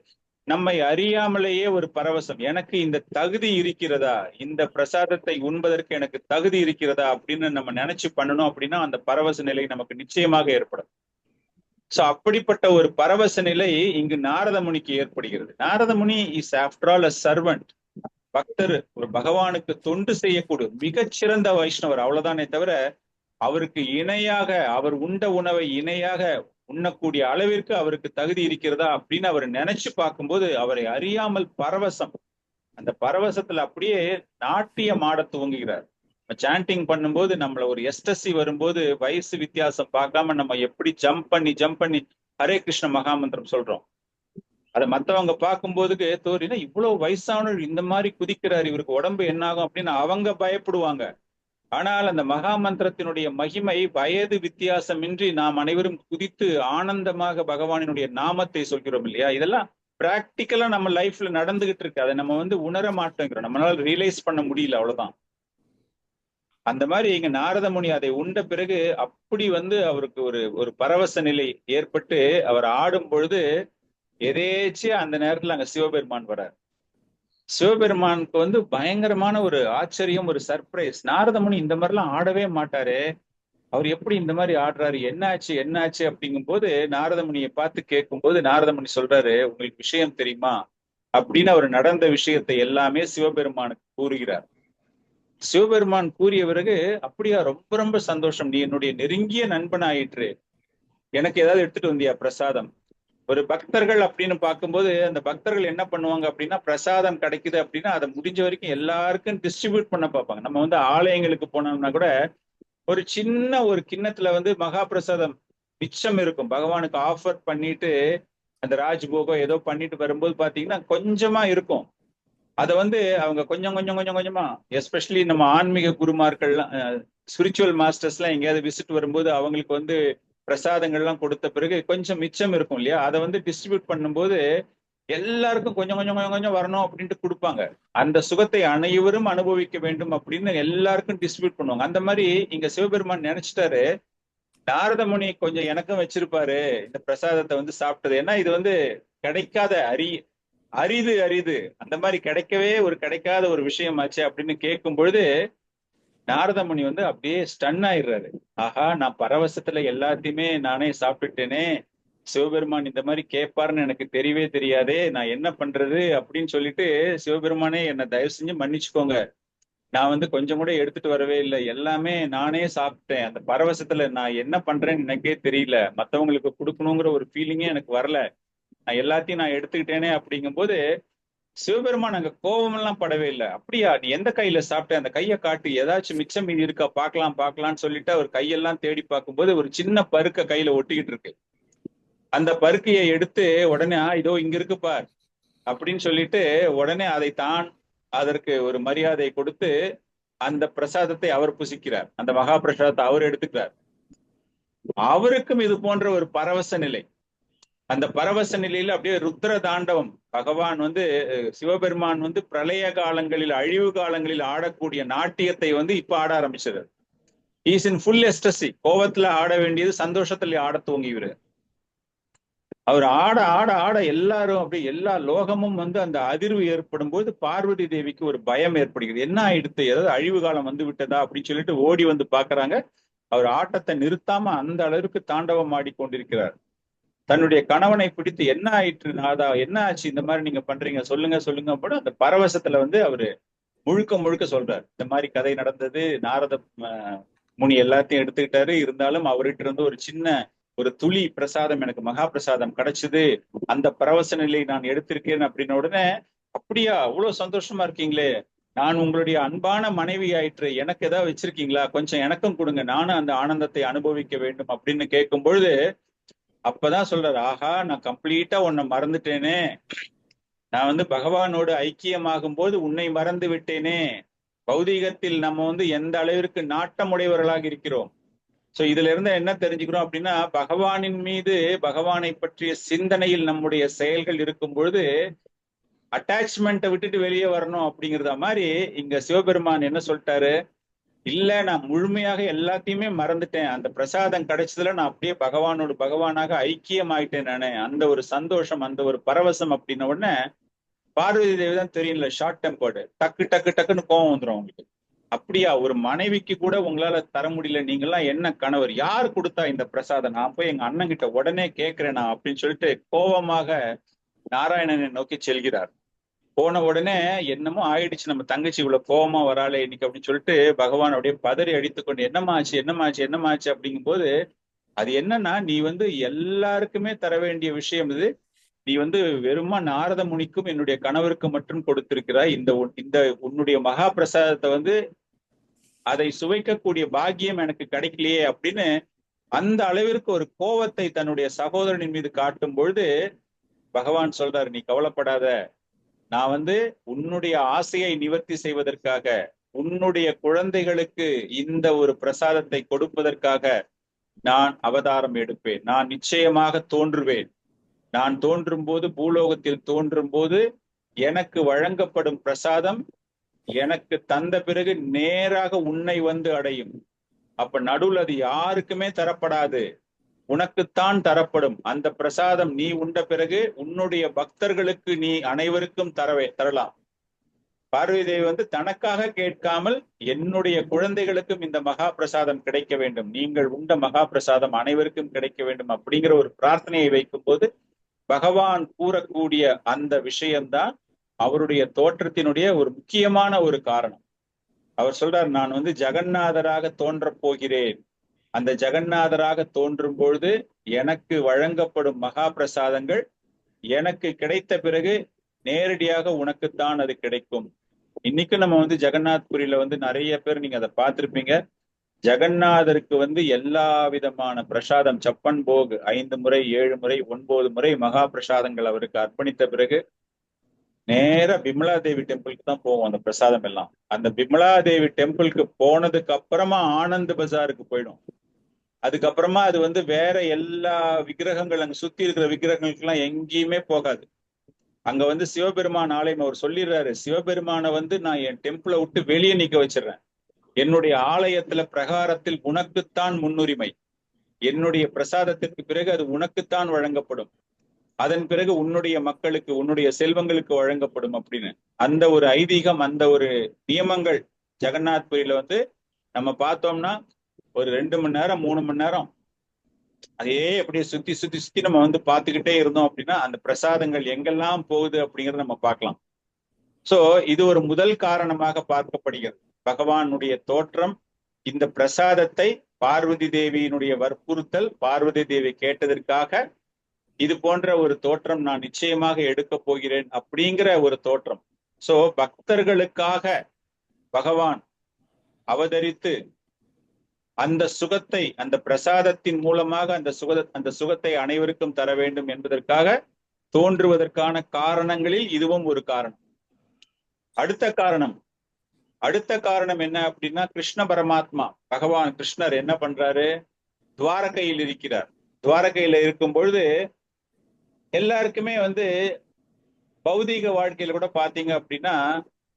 நம்மை அறியாமலேயே ஒரு பரவசம், எனக்கு இந்த தகுதி இருக்கிறதா, இந்த பிரசாதத்தை உண்பதற்கு எனக்கு தகுதி இருக்கிறதா அப்படின்னு நம்ம நினைச்சு பண்ணணும் அப்படின்னா அந்த பரவச நிலை நமக்கு நிச்சயமாக ஏற்படும். சோ அப்படிப்பட்ட ஒரு பரவச நிலை இங்கு நாரத முனிக்கு ஏற்படுகிறது. Narada Muni is after all a servant, பக்தர், ஒரு பகவானுக்கு தொண்டு செய்யக்கூடிய மிகச்சிறந்த வைஷ்ணவர், அவ்வளவுதானே தவிர அவருக்கு இணையாக, அவர் உண்ட உணவை இணையாக உண்ணக்கூடிய அளவிற்கு அவருக்கு தகுதி இருக்கிறதா அப்படின்னு அவர் நினைச்சு பார்க்கும்போது அவரை அறியாமல் பரவசம், அந்த பரவசத்துல அப்படியே நாட்டியம் ஆட துவங்குகிறார். சாண்டிங் பண்ணும்போது நம்மள ஒரு எஸ்டசி வரும்போது வயசு வித்தியாசம் பார்க்காம நம்ம எப்படி ஜம்ப் பண்ணி ஹரே கிருஷ்ண மகாமந்திரம் சொல்றோம், அதை மத்தவங்க பார்க்கும்போதுக்கு தோறினா இவ்வளவு வயசானவர் இந்த மாதிரி குதிக்கிறார், இவருக்கு உடம்பு என்னாகும் அப்படின்னு அவங்க பயப்படுவாங்க. ஆனால் அந்த மகாமந்திரத்தினுடைய மகிமை வயது வித்தியாசமின்றி நாம் அனைவரும் குதித்து ஆனந்தமாக பகவானினுடைய நாமத்தை சொல்கிறோம் இல்லையா, இதெல்லாம் பிராக்டிக்கலா நம்ம லைஃப்ல நடந்துகிட்டு இருக்கு. அதை நம்ம உணர மாட்டேங்கிறோம், நம்மளால ரியலைஸ் பண்ண முடியல, அவ்வளவுதான். அந்த மாதிரி இங்க நாரத முனி அதை உண்ட பிறகு அப்படி அவருக்கு ஒரு பரவச நிலை ஏற்பட்டு அவர் ஆடும் பொழுது எதேச்சியா அந்த நேரத்துல அங்க சிவபெருமான் வர்றார். சிவபெருமானுக்கு பயங்கரமான ஒரு ஆச்சரியம், ஒரு சர்ப்ரைஸ். நாரத முனி இந்த மாதிரிலாம் ஆடவே மாட்டாரு, அவர் எப்படி இந்த மாதிரி ஆடுறாரு, என்னாச்சு அப்படிங்கும் போது நாரத முனியை பார்த்து கேட்கும்போது நாரத முனி சொல்றாரு, உங்களுக்கு விஷயம் தெரியுமா அப்படின்னு அவர் நடந்த விஷயத்தை எல்லாமே சிவபெருமானுக்கு கூறுகிறார். சிவபெருமான் கூறிய பிறகு அப்படியா, ரொம்ப ரொம்ப சந்தோஷம், நீ என்னுடைய நெருங்கிய நண்பன் ஆயிற்று, எனக்கு ஏதாவது எடுத்துட்டு வந்தியா பிரசாதம். ஒரு பக்தர்கள் அப்படின்னு பார்க்கும்போது அந்த பக்தர்கள் என்ன பண்ணுவாங்க அப்படின்னா, பிரசாதம் கிடைக்குது அப்படின்னா அதை முடிஞ்ச வரைக்கும் எல்லாருக்கும் டிஸ்ட்ரிபியூட் பண்ண பார்ப்பாங்க. நம்ம ஆலயங்களுக்கு போனோம்னா கூட ஒரு சின்ன ஒரு கிண்ணத்துல மகா பிரசாதம் மிச்சம் இருக்கும், பகவானுக்கு ஆஃபர் பண்ணிட்டு அந்த ராஜ்போகம் ஏதோ பண்ணிட்டு வரும்போது பாத்தீங்கன்னா கொஞ்சமா இருக்கும். அதை அவங்க கொஞ்சம் கொஞ்சம் கொஞ்சம் கொஞ்சமா, எஸ்பெஷலி நம்ம ஆன்மீக குருமார்கள்லாம், ஸ்பிரிச்சுவல் மாஸ்டர்ஸ் எல்லாம் எங்கேயாவது விசிட் வரும்போது அவங்களுக்கு பிரசாதங்கள்லாம் கொடுத்த பிறகு கொஞ்சம் மிச்சம் இருக்கும் இல்லையா, அதை டிஸ்ட்ரிபியூட் பண்ணும்போது எல்லாருக்கும் கொஞ்சம் கொஞ்சம் கொஞ்சம் கொஞ்சம் வரணும் அப்படின்ட்டு கொடுப்பாங்க. அந்த சுகத்தை அனைவரும் அனுபவிக்க வேண்டும் அப்படின்னு எல்லாருக்கும் டிஸ்ட்ரிபியூட் பண்ணுவாங்க. அந்த மாதிரி இங்க சிவபெருமான் நினைச்சிட்டாரு, நாரத முனி கொஞ்சம் எனக்கும் வச்சிருப்பாரு இந்த பிரசாதத்தை சாப்பிட்டது, ஏன்னா இது கிடைக்காத அரிது, அந்த மாதிரி கிடைக்காத ஒரு விஷயமாச்சு அப்படின்னு கேட்கும் பொழுது நாரத முனி அப்படியே ஸ்டன் ஆயிடுறாரு. ஆஹா, நான் பரவசத்துல எல்லாத்தையுமே நானே சாப்பிட்டுட்டேனே, சிவபெருமான் இந்த மாதிரி கேட்பாருன்னு எனக்கு தெரியவே தெரியாதே, நான் என்ன பண்றது அப்படின்னு சொல்லிட்டு, சிவபெருமானே என்னை தயவு செஞ்சு மன்னிச்சுக்கோங்க, நான் கொஞ்சம் கூட எடுத்துட்டு வரவே இல்லை, எல்லாமே நானே சாப்பிட்டேன், அந்த பரவசத்துல நான் என்ன பண்றேன்னு எனக்கே தெரியல, மத்தவங்களுக்கு கொடுக்கணுங்கிற ஒரு ஃபீலிங்கே எனக்கு வரல, நான் எல்லாத்தையும் நான் எடுத்துக்கிட்டேனே அப்படிங்கும் போது சிவபெருமான் அங்க கோபம் எல்லாம் படவே இல்லை. அப்படியா, நீ எந்த கையில சாப்பிட்ட, அந்த கையை காட்டு, ஏதாச்சும் மிச்சம் மீதி இருக்கா பார்க்கலாம்னு சொல்லிட்டு அவர் கையெல்லாம் தேடி பார்க்கும்போது ஒரு சின்ன பருக்க கையில ஒட்டிக்கிட்டு இருக்கு. அந்த பருக்கையை எடுத்து உடனே இதோ இங்க இருக்கு பார் அப்படின்னு சொல்லிட்டு உடனே அதற்கு ஒரு மரியாதை கொடுத்து அந்த பிரசாதத்தை அவர் புசிக்கிறார், அந்த மகா பிரசாதத்தை அவர் எடுத்துக்கிறார். அவருக்கும் இது போன்ற ஒரு பரவச நிலை, அந்த பரவச நிலையில அப்படியே ருத்ர தாண்டவம், பகவான் சிவபெருமான் பிரளய காலங்களில், அழிவு காலங்களில் ஆடக்கூடிய நாட்டியத்தை இப்ப ஆட ஆரம்பிச்சது. இஸ் இன் ஃபுல் எஸ்டசி, கோவத்துல ஆட வேண்டியது சந்தோஷத்துல ஆட துவங்கிவிரு. அவர் ஆட ஆட ஆட எல்லாரும் அப்படியே எல்லா லோகமும் அந்த அதிர்வு ஏற்படும் போது பார்வதி தேவிக்கு ஒரு பயம் ஏற்படுகிறது. என்ன ஆயிடுத்து, ஏதாவது அழிவு காலம் விட்டதா அப்படின்னு சொல்லிட்டு ஓடி பாக்குறாங்க. அவர் ஆட்டத்தை நிறுத்தாம அந்த அளவுக்கு தாண்டவம் ஆடிக்கொண்டிருக்கிறார். தன்னுடைய கணவனை பிடித்து என்ன ஆயிற்று நாதா, என்ன ஆச்சு, இந்த மாதிரி நீங்க பண்றீங்க, சொல்லுங்க சொல்லுங்க போட அந்த பரவசத்துல வந்து அவரு முழுக்க முழுக்க சொல்றாரு. இந்த மாதிரி கதை நடந்தது, நாரத முனி எல்லாத்தையும் எடுத்துக்கிட்டாரு, இருந்தாலும் அவர்கிட்ட இருந்து ஒரு சின்ன ஒரு துளி பிரசாதம், எனக்கு மகா பிரசாதம் கிடைச்சது, அந்த பரவச நிலை நான் எடுத்திருக்கேன் அப்படின்ன உடனே, அப்படியா அவ்வளவு சந்தோஷமா இருக்கீங்களே, நான் உங்களுடைய அன்பான மனைவி ஆயிற்று, எனக்கு ஏதாவது வச்சிருக்கீங்களா, கொஞ்சம் எனக்கும் கொடுங்க, நானும் அந்த ஆனந்தத்தை அனுபவிக்க வேண்டும் அப்படின்னு கேட்கும் பொழுது அப்பதான் சொல்றாரு, ஆஹா நான் கம்ப்ளீட்டா உன்னை மறந்துட்டேனே, நான் வந்து பகவானோடு ஐக்கியமாகும் போது உன்னை மறந்து விட்டேனே. பௌதீகத்தில் நம்ம வந்து எந்த அளவிற்கு நாட்டமுடையவர்களாக இருக்கிறோம். சோ இதுல இருந்து என்ன தெரிஞ்சுக்கிறோம் அப்படின்னா, பகவானின் மீது, பகவானை பற்றிய சிந்தனையில் நம்முடைய செயல்கள் இருக்கும் பொழுது அட்டாச்மெண்ட்டை விட்டுட்டு வெளியே வரணும் அப்படிங்கிறத மாதிரி இங்க சிவபெருமான் என்ன சொல்லிட்டாரு, இல்ல நான் முழுமையாக எல்லாத்தையுமே மறந்துட்டேன், அந்த பிரசாதம் கிடைச்சதுல நான் அப்படியே பகவானோடு பகவானாக ஐக்கியம் ஆயிட்டேன் நானு, அந்த ஒரு சந்தோஷம், அந்த ஒரு பரவசம் அப்படின்ன உடனே பார்வதி தேவி தான் தெரியல, ஷார்ட் டெம்பர்டு, டக்கு டக்கு டக்குன்னு கோவம் வந்துடும் அவங்களுக்கு. அப்படியா, ஒரு மனைவிக்கு கூட உங்களால தர முடியல, நீங்கெல்லாம் என்ன கணவர், யார் கொடுத்தா இந்த பிரசாதம், நான் போய் எங்க அண்ணன் கிட்ட உடனே கேட்கிறேனா அப்படின்னு சொல்லிட்டு கோபமாக நாராயணனை நோக்கி செல்கிறார். போன உடனே என்னமோ ஆயிடுச்சு, நம்ம தங்கச்சி இவ்வளவு கோபமா வராளே இன்னைக்கு அப்படின்னு சொல்லிட்டு பகவான் அப்படியே பதறி அடித்துக்கொண்டு, என்னமாச்சு என்னமாச்சு என்னமாச்சு அப்படிங்கும் போது, அது என்னன்னா, நீ வந்து எல்லாருக்குமே தர வேண்டிய விஷயம் இது, நீ வந்து வெறுமா நாரத முனிக்கும் என்னுடைய கணவருக்கு மட்டும் கொடுத்திருக்கிறாய், இந்த உன்னுடைய மகா பிரசாதத்தை வந்து அதை சுவைக்கக்கூடிய பாக்கியம் எனக்கு கிடைக்கலையே அப்படின்னு அந்த அளவிற்கு ஒரு கோபத்தை தன்னுடைய சகோதரனின் மீது காட்டும் பொழுது பகவான் சொல்றாரு, நீ கவலைப்படாத, நான் வந்து உன்னுடைய ஆசையை நிவர்த்தி செய்வதற்காக, உன்னுடைய குழந்தைகளுக்கு இந்த ஒரு பிரசாதத்தை கொடுப்பதற்காக நான் அவதாரம் எடுப்பேன், நான் நிச்சயமாக தோன்றுவேன், நான் தோன்றும் போது, பூலோகத்தில் தோன்றும் போது எனக்கு வழங்கப்படும் பிரசாதம் எனக்கு தந்த பிறகு நேராக உன்னை வந்து அடையும். அப்ப நடுவில் அது யாருக்குமே தரப்படாது, உனக்குத்தான் தரப்படும். அந்த பிரசாதம் நீ உண்ட பிறகு உன்னுடைய பக்தர்களுக்கு நீ அனைவருக்கும் தரலாம். பார்வதி தேவி வந்து தனக்காக கேட்காமல் என்னுடைய குழந்தைகளுக்கும் இந்த மகா பிரசாதம் கிடைக்க வேண்டும், நீங்கள் உண்ட மகா பிரசாதம் அனைவருக்கும் கிடைக்க வேண்டும் அப்படிங்கிற ஒரு பிரார்த்தனையை வைக்கும் போது பகவான் கூறக்கூடிய அந்த விஷயம்தான் அவருடைய தோற்றத்தினுடைய ஒரு முக்கியமான ஒரு காரணம். அவர் சொல்றார், நான் வந்து ஜெகநாதராக தோன்றப் போகிறேன், அந்த ஜெகநாதராக தோன்றும் பொழுது எனக்கு வழங்கப்படும் மகா பிரசாதங்கள் எனக்கு கிடைத்த பிறகு நேரடியாக உனக்குத்தான் அது கிடைக்கும். இன்னைக்கு நம்ம வந்து ஜெகநாத் புரியில வந்து நிறைய பேர் நீங்க அதை பார்த்திருப்பீங்க, ஜெகநாதருக்கு வந்து எல்லா விதமான பிரசாதம், சப்பன் போக் 5 முறை 7 முறை 9 முறை மகா பிரசாதங்கள் அவருக்கு அர்ப்பணித்த பிறகு நேரா பிமலா தேவி டெம்பிளுக்கு தான் போவோம் அந்த பிரசாதம் எல்லாம். அந்த பிமலா தேவி டெம்பிளுக்கு போனதுக்கு அப்புறமா ஆனந்த் பஜாருக்கு போயிடும். அதுக்கப்புறமா அது வந்து வேற எல்லா விக்கிரகங்கள், அங்க சுத்தி இருக்கிற விக்கிரகங்களுக்கு எல்லாம் எங்கேயுமே போகாது. அங்க வந்து சிவபெருமான் ஆலயம் அவர் சொல்லிடுறாரு, சிவபெருமானை வந்து நான் என் டெம்பிளை விட்டு வெளியே நிக்க வச்சிடுறேன், என்னுடைய ஆலயத்துல பிரகாரத்தில் உனக்குத்தான் முன்னுரிமை, என்னுடைய பிரசாதத்திற்கு பிறகு அது உனக்குத்தான் வழங்கப்படும், அதன் பிறகு உன்னுடைய மக்களுக்கு, உன்னுடைய செல்வங்களுக்கு வழங்கப்படும் அப்படின்னு அந்த ஒரு ஐதீகம், அந்த ஒரு நியமங்கள் ஜெகநாத் புரியில வந்து நம்ம பார்த்தோம்னா ஒரு 2 மணி நேரம் 3 மணி நேரம் அதே அப்படியே சுத்தி சுத்தி சுத்தி நம்ம வந்து பார்த்துக்கிட்டே இருந்தோம் அப்படின்னா அந்த பிரசாதங்கள் எங்கெல்லாம் போகுது அப்படிங்கறத நம்ம பார்க்கலாம். சோ இது ஒரு முதல் காரணமாக பார்க்கப்படுகிறது. பகவானுடைய தோற்றம், இந்த பிரசாதத்தை பார்வதி தேவியினுடைய வற்புறுத்தல், பார்வதி தேவி கேட்டதற்காக இது போன்ற ஒரு தோற்றம் நான் நிச்சயமாக எடுக்க போகிறேன் அப்படிங்கிற ஒரு தோற்றம். சோ பக்தர்களுக்காக பகவான் அவதரித்து அந்த சுகத்தை, அந்த பிரசாதத்தின் மூலமாக அந்த சுகத்தை அனைவருக்கும் தர வேண்டும் என்பதற்காக தோன்றுவதற்கான காரணங்களில் இதுவும் ஒரு காரணம். அடுத்த காரணம் என்ன அப்படின்னா, கிருஷ்ண பரமாத்மா பகவான் கிருஷ்ணர் என்ன பண்றாரு, துவாரகையில் இருக்கிறார். துவாரகையில இருக்கும் பொழுது எல்லாருக்குமே வந்து பௌதீக வாழ்க்கையில கூட பாத்தீங்க அப்படின்னா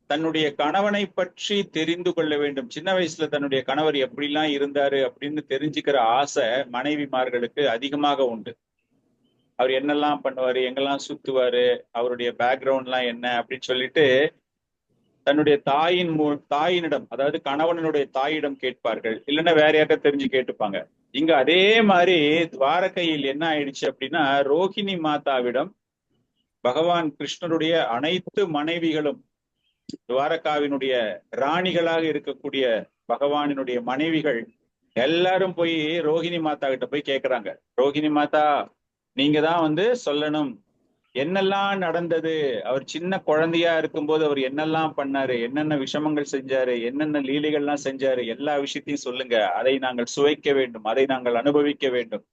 தன்னுடைய கணவனை பற்றி தெரிந்து கொள்ள வேண்டும். சின்ன வயசுல தன்னுடைய கணவர் எப்படிலாம் இருந்தாரு அப்படின்னு தெரிஞ்சுக்கிற ஆசை மனைவிமார்களுக்கு அதிகமாக உண்டு. அவர் என்னெல்லாம் பண்ணுவாரு, எங்கெல்லாம் சுத்துவாரு, அவருடைய பேக்ரவுண்ட் எல்லாம் என்ன அப்படின்னு சொல்லிட்டு தன்னுடைய தாயினிடம், அதாவது கணவனுடைய தாயிடம் கேட்பார்கள், இல்லைன்னா வேற யார்ட்ட தெரிஞ்சு கேட்டுப்பாங்க. இங்க அதே மாதிரி துவாரகையில் என்ன ஆயிடுச்சு அப்படின்னா, ரோஹிணி மாதாவிடம் பகவான் கிருஷ்ணருடைய அனைத்து மனைவிகளும், துவாரகாவினுடைய ராணிகளாக இருக்கக்கூடிய பகவானினுடைய மனைவிகள் எல்லாரும் போய் ரோஹிணி மாதா கிட்ட போய் கேக்குறாங்க, ரோஹிணி மாதா நீங்க தான் சொல்லணும், என்னெல்லாம் நடந்தது, அவர் சின்ன குழந்தையா இருக்கும்போது அவர் என்னெல்லாம் பண்ணாரு, என்னென்ன விஷமங்கள் செஞ்சாரு, என்னென்ன லீலைகள்லாம் செஞ்சாரு, எல்லா விஷயத்தையும் சொல்லுங்க, அதை நாங்கள் சுவைக்க வேண்டும், அதை நாங்கள் அனுபவிக்க வேண்டும்.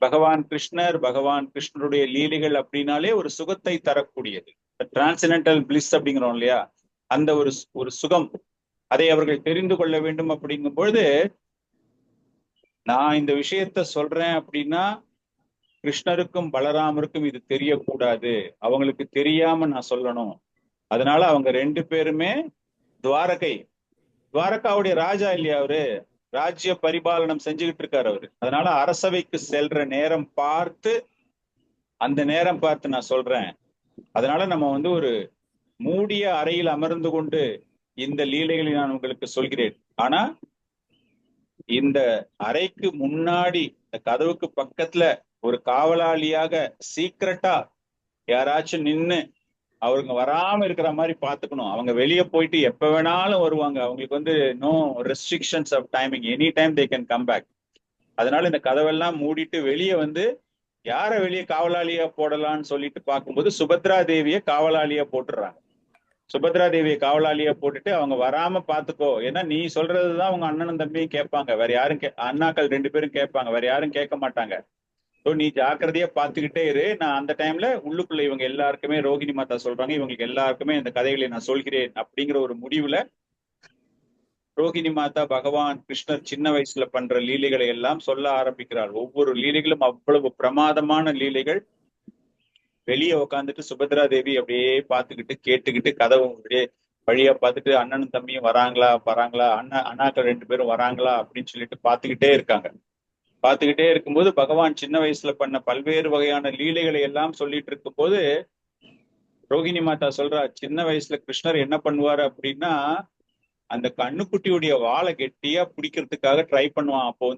பகவான் கிருஷ்ணருடைய லீலைகள் அப்படின்னாலே ஒரு சுகத்தை தரக்கூடியது, டிரான்சென்டென்டல் பிளிஸ் அப்படிங்கிறோம் இல்லையா, அந்த ஒரு சுகம், அதை அவர்கள் தெரிந்து கொள்ள வேண்டும். அப்படிங்கும் பொழுது நான் இந்த விஷயத்த சொல்றேன் அப்படின்னா கிருஷ்ணருக்கும் பலராமருக்கும் இது தெரியக்கூடாது, அவங்களுக்கு தெரியாம நான் சொல்லணும். அதனால அவங்க 2 பேருமே துவாரகாவுடைய ராஜா இல்லையா, அவரு ராஜ்ய பரிபாலனம் செஞ்சுக்கிட்டு இருக்காரு அவரு. அதனால அரசவைக்கு செல்ற நேரம் பார்த்து, அந்த நேரம் பார்த்து நான் சொல்றேன். அதனால நம்ம ஒரு மூடிய அறையில் அமர்ந்து கொண்டு இந்த லீலைகளை நான் உங்களுக்கு சொல்கிறேன். ஆனா இந்த அறைக்கு முன்னாடி, இந்த கதவுக்கு பக்கத்துல ஒரு காவலாளியாக சீக்கிரட்டா யாராச்சும் நின்னு அவங்க வராம இருக்கிற மாதிரி பாத்துக்கணும். அவங்க வெளியே போயிட்டு எப்ப வேணாலும் வருவாங்க, அவங்களுக்கு no restrictions of timing, any time they can come back. அதனால இந்த கதவெல்லாம் மூடிட்டு வெளியே யார வெளியே காவலாளியா போடலாம்னு சொல்லிட்டு பார்க்கும்போது சுபத்ரா தேவிய காவலாளியா போட்டுடுறாங்க. சுபத்ரா தேவியை காவலாளியா போட்டுட்டு அவங்க வராம பாத்துக்கோ, ஏன்னா நீ சொல்றதுதான் அவங்க அண்ணனும் தம்பியும் கேட்பாங்க, வேற யாரும் அண்ணாக்கள் 2 பேரும் கேட்பாங்க, வேற யாரும் கேட்க மாட்டாங்க. நீ ஜாக்கிரதையா பாத்துக்கிட்டே இரு, நான் அந்த டைம்ல உள்ளுக்குள்ள இவங்க எல்லாருக்குமே ரோகிணி மாதா சொல்றாங்க, இவங்களுக்கு எல்லாருக்குமே இந்த கதைகளை நான் சொல்கிறேன் அப்படிங்கிற ஒரு முடிவுல ரோகிணி மாதா பகவான் கிருஷ்ணர் சின்ன வயசுல பண்ற லீலைகளை எல்லாம் சொல்ல ஆரம்பிக்கிறார். ஒவ்வொரு லீலைகளும் அவ்வளவு பிரமாதமான லீலைகள். வெளியே உட்காந்துட்டு சுபத்ரா தேவி அப்படியே பார்த்துக்கிட்டு கேட்டுக்கிட்டு கதவு அப்படியே வழியா பார்த்துட்டு அண்ணனும் தம்பியும் வராங்களா அண்ணாக்கள் 2 பேரும் வராங்களா அப்படின்னு சொல்லிட்டு பார்த்துக்கிட்டே இருக்காங்க. பார்த்துக்கிட்டே இருக்கும்போது பகவான் சின்ன வயசுல பண்ண பல்வேறு வகையான லீலைகளை எல்லாம் சொல்லிட்டு இருக்கும் போது ரோகிணி மாதா சொல்றா, சின்ன வயசுல கிருஷ்ணர் என்ன பண்ணுவாரு அப்படின்னா, அந்த கண்ணுக்குட்டியுடைய வாழை கெட்டியா பிடிக்கிறதுக்காக ட்ரை பண்ணுவான். அப்போ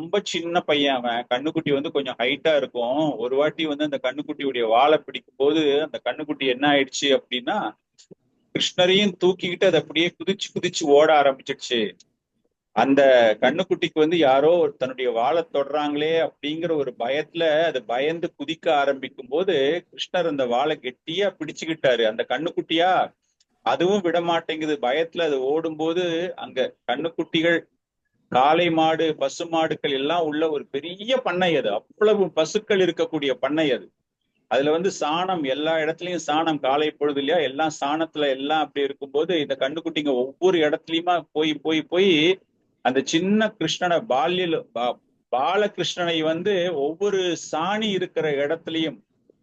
ரொம்ப சின்ன பையன் அவன், கண்ணுக்குட்டி கொஞ்சம் ஹைட்டா இருக்கும். ஒரு வாட்டி அந்த கண்ணுக்குட்டியுடைய வாழை பிடிக்கும் போது அந்த கண்ணுக்குட்டி என்ன ஆயிடுச்சு அப்படின்னா, கிருஷ்ணரையும் தூக்கிக்கிட்டு அதை அப்படியே குதிச்சு குதிச்சு ஓட ஆரம்பிச்சிடுச்சு. அந்த கண்ணுக்குட்டிக்கு யாரோ தன்னுடைய வாழை தொடுறாங்களே அப்படிங்கிற ஒரு பயத்துல அது பயந்து குதிக்க ஆரம்பிக்கும் போது கிருஷ்ணர் அந்த வாழை கெட்டியா பிடிச்சுக்கிட்டாரு. அந்த கண்ணுக்குட்டியா அதுவும் விட மாட்டேங்குது, பயத்துல அது ஓடும்போது அங்க கண்ணுக்குட்டிகள், காளை மாடு, பசு மாடுகள் எல்லாம் உள்ள ஒரு பெரிய பண்ணை, அது அவ்வளவு பசுக்கள் இருக்கக்கூடிய பண்ணை. அதுல சாணம் எல்லா இடத்துலயும், சாணம் காலை பொழுது இல்லையா, எல்லாம் சாணத்துல எல்லாம் அப்படி இருக்கும்போது இந்த கண்ணுக்குட்டிங்க ஒவ்வொரு இடத்துலயுமா போய் போய் போய் அந்த சின்ன கிருஷ்ணனை பாலகிருஷ்ணனை ஒவ்வொரு சாணி இருக்கிற இடத்துலயும்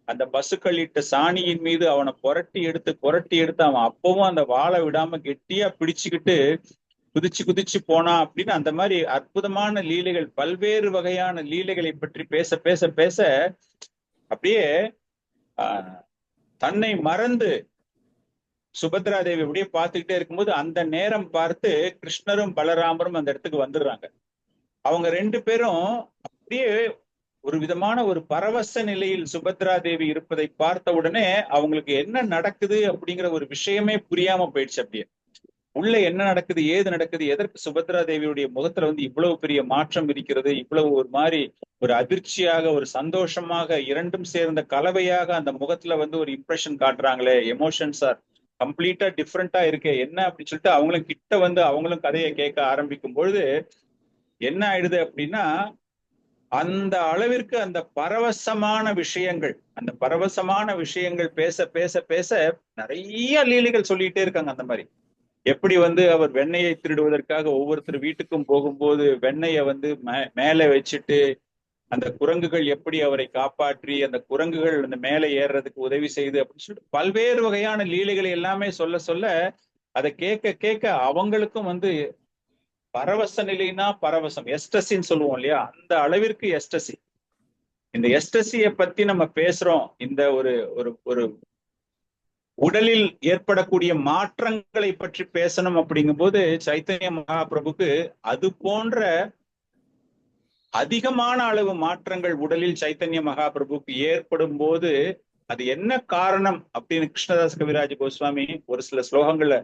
அந்த பசுக்கள் இட்ட சாணியின் மீது அவனை புரட்டி எடுத்து அவன் அப்பவும் அந்த வாழை விடாம கெட்டியா பிடிச்சுக்கிட்டு குதிச்சு குதிச்சு போனா அப்படின்னு அந்த மாதிரி அற்புதமான லீலைகள், பல்வேறு வகையான லீலைகளை பற்றி பேச பேச பேச அப்படியே தன்னை மறந்து சுபத்ரா தேவி அப்படியே பார்த்துக்கிட்டே இருக்கும்போது அந்த நேரம் பார்த்து கிருஷ்ணரும் பலராமரும் அந்த இடத்துக்கு வந்துடுறாங்க. அவங்க 2 பேரும் அப்படியே ஒரு விதமான ஒரு பரவச நிலையில் சுபத்ரா தேவி இருப்பதை பார்த்த உடனே அவங்களுக்கு என்ன நடக்குது அப்படிங்கிற ஒரு விஷயமே புரியாம போயிடுச்சு. அப்படியே உள்ள என்ன நடக்குது, ஏது நடக்குது, எதற்கு சுபத்ரா தேவியுடைய முகத்துல இவ்வளவு பெரிய மாற்றம் இருக்கிறது, இவ்வளவு ஒரு மாதிரி ஒரு அதிர்ச்சியாக, ஒரு சந்தோஷமாக, இரண்டும் சேர்ந்த கலவையாக அந்த முகத்துல ஒரு இம்ப்ரெஷன் காட்டுறாங்களே, எமோஷன்ஸ் ஆர் கம்ப்ளீட்டா டிஃப்ரெண்டா இருக்கு என்ன அப்படின்னு சொல்லிட்டு அவங்களும் கிட்ட அவங்களும் கதையை கேட்க ஆரம்பிக்கும் பொழுது என்ன ஆயிடுது அப்படின்னா, அந்த அளவிற்கு அந்த பரவசமான விஷயங்கள் பேச பேச பேச நிறைய லீலைகள் சொல்லிட்டே இருக்காங்க. அந்த மாதிரி எப்படி அவர் வெண்ணெயை திருடுவதற்காக ஒவ்வொருத்தர் வீட்டுக்கும் போகும்போது வெண்ணெயை மேலே வச்சுட்டு அந்த குரங்குகள் எப்படி அவரை காப்பாற்றி அந்த குரங்குகள் அந்த மேலே ஏறுறதுக்கு உதவி செய்து அப்படின்னு சொல்லிட்டு பல்வேறு வகையான லீலைகளை எல்லாமே சொல்ல சொல்ல அதை கேட்க கேட்க அவங்களுக்கும் பரவச நிலைனா பரவசம், எஸ்டசின்னு சொல்லுவோம் இல்லையா, அந்த அளவிற்கு எஸ்டசி. இந்த எஸ்டசியை பத்தி நம்ம பேசுறோம் இந்த ஒரு ஒரு உடலில் ஏற்படக்கூடிய மாற்றங்களை பற்றி பேசணும் அப்படிங்கும் போது சைத்தன்ய மகாபிரபுக்கு அது போன்ற அதிகமான அளவு மாற்றங்கள் உடலில் சைத்தன்ய மகாபிரபுக்கு ஏற்படும் போது அது என்ன காரணம் அப்படின்னு கிருஷ்ணதாஸ் கவிராஜ கோஸ்வாமி ஒரு சில ஸ்லோகங்கள்ல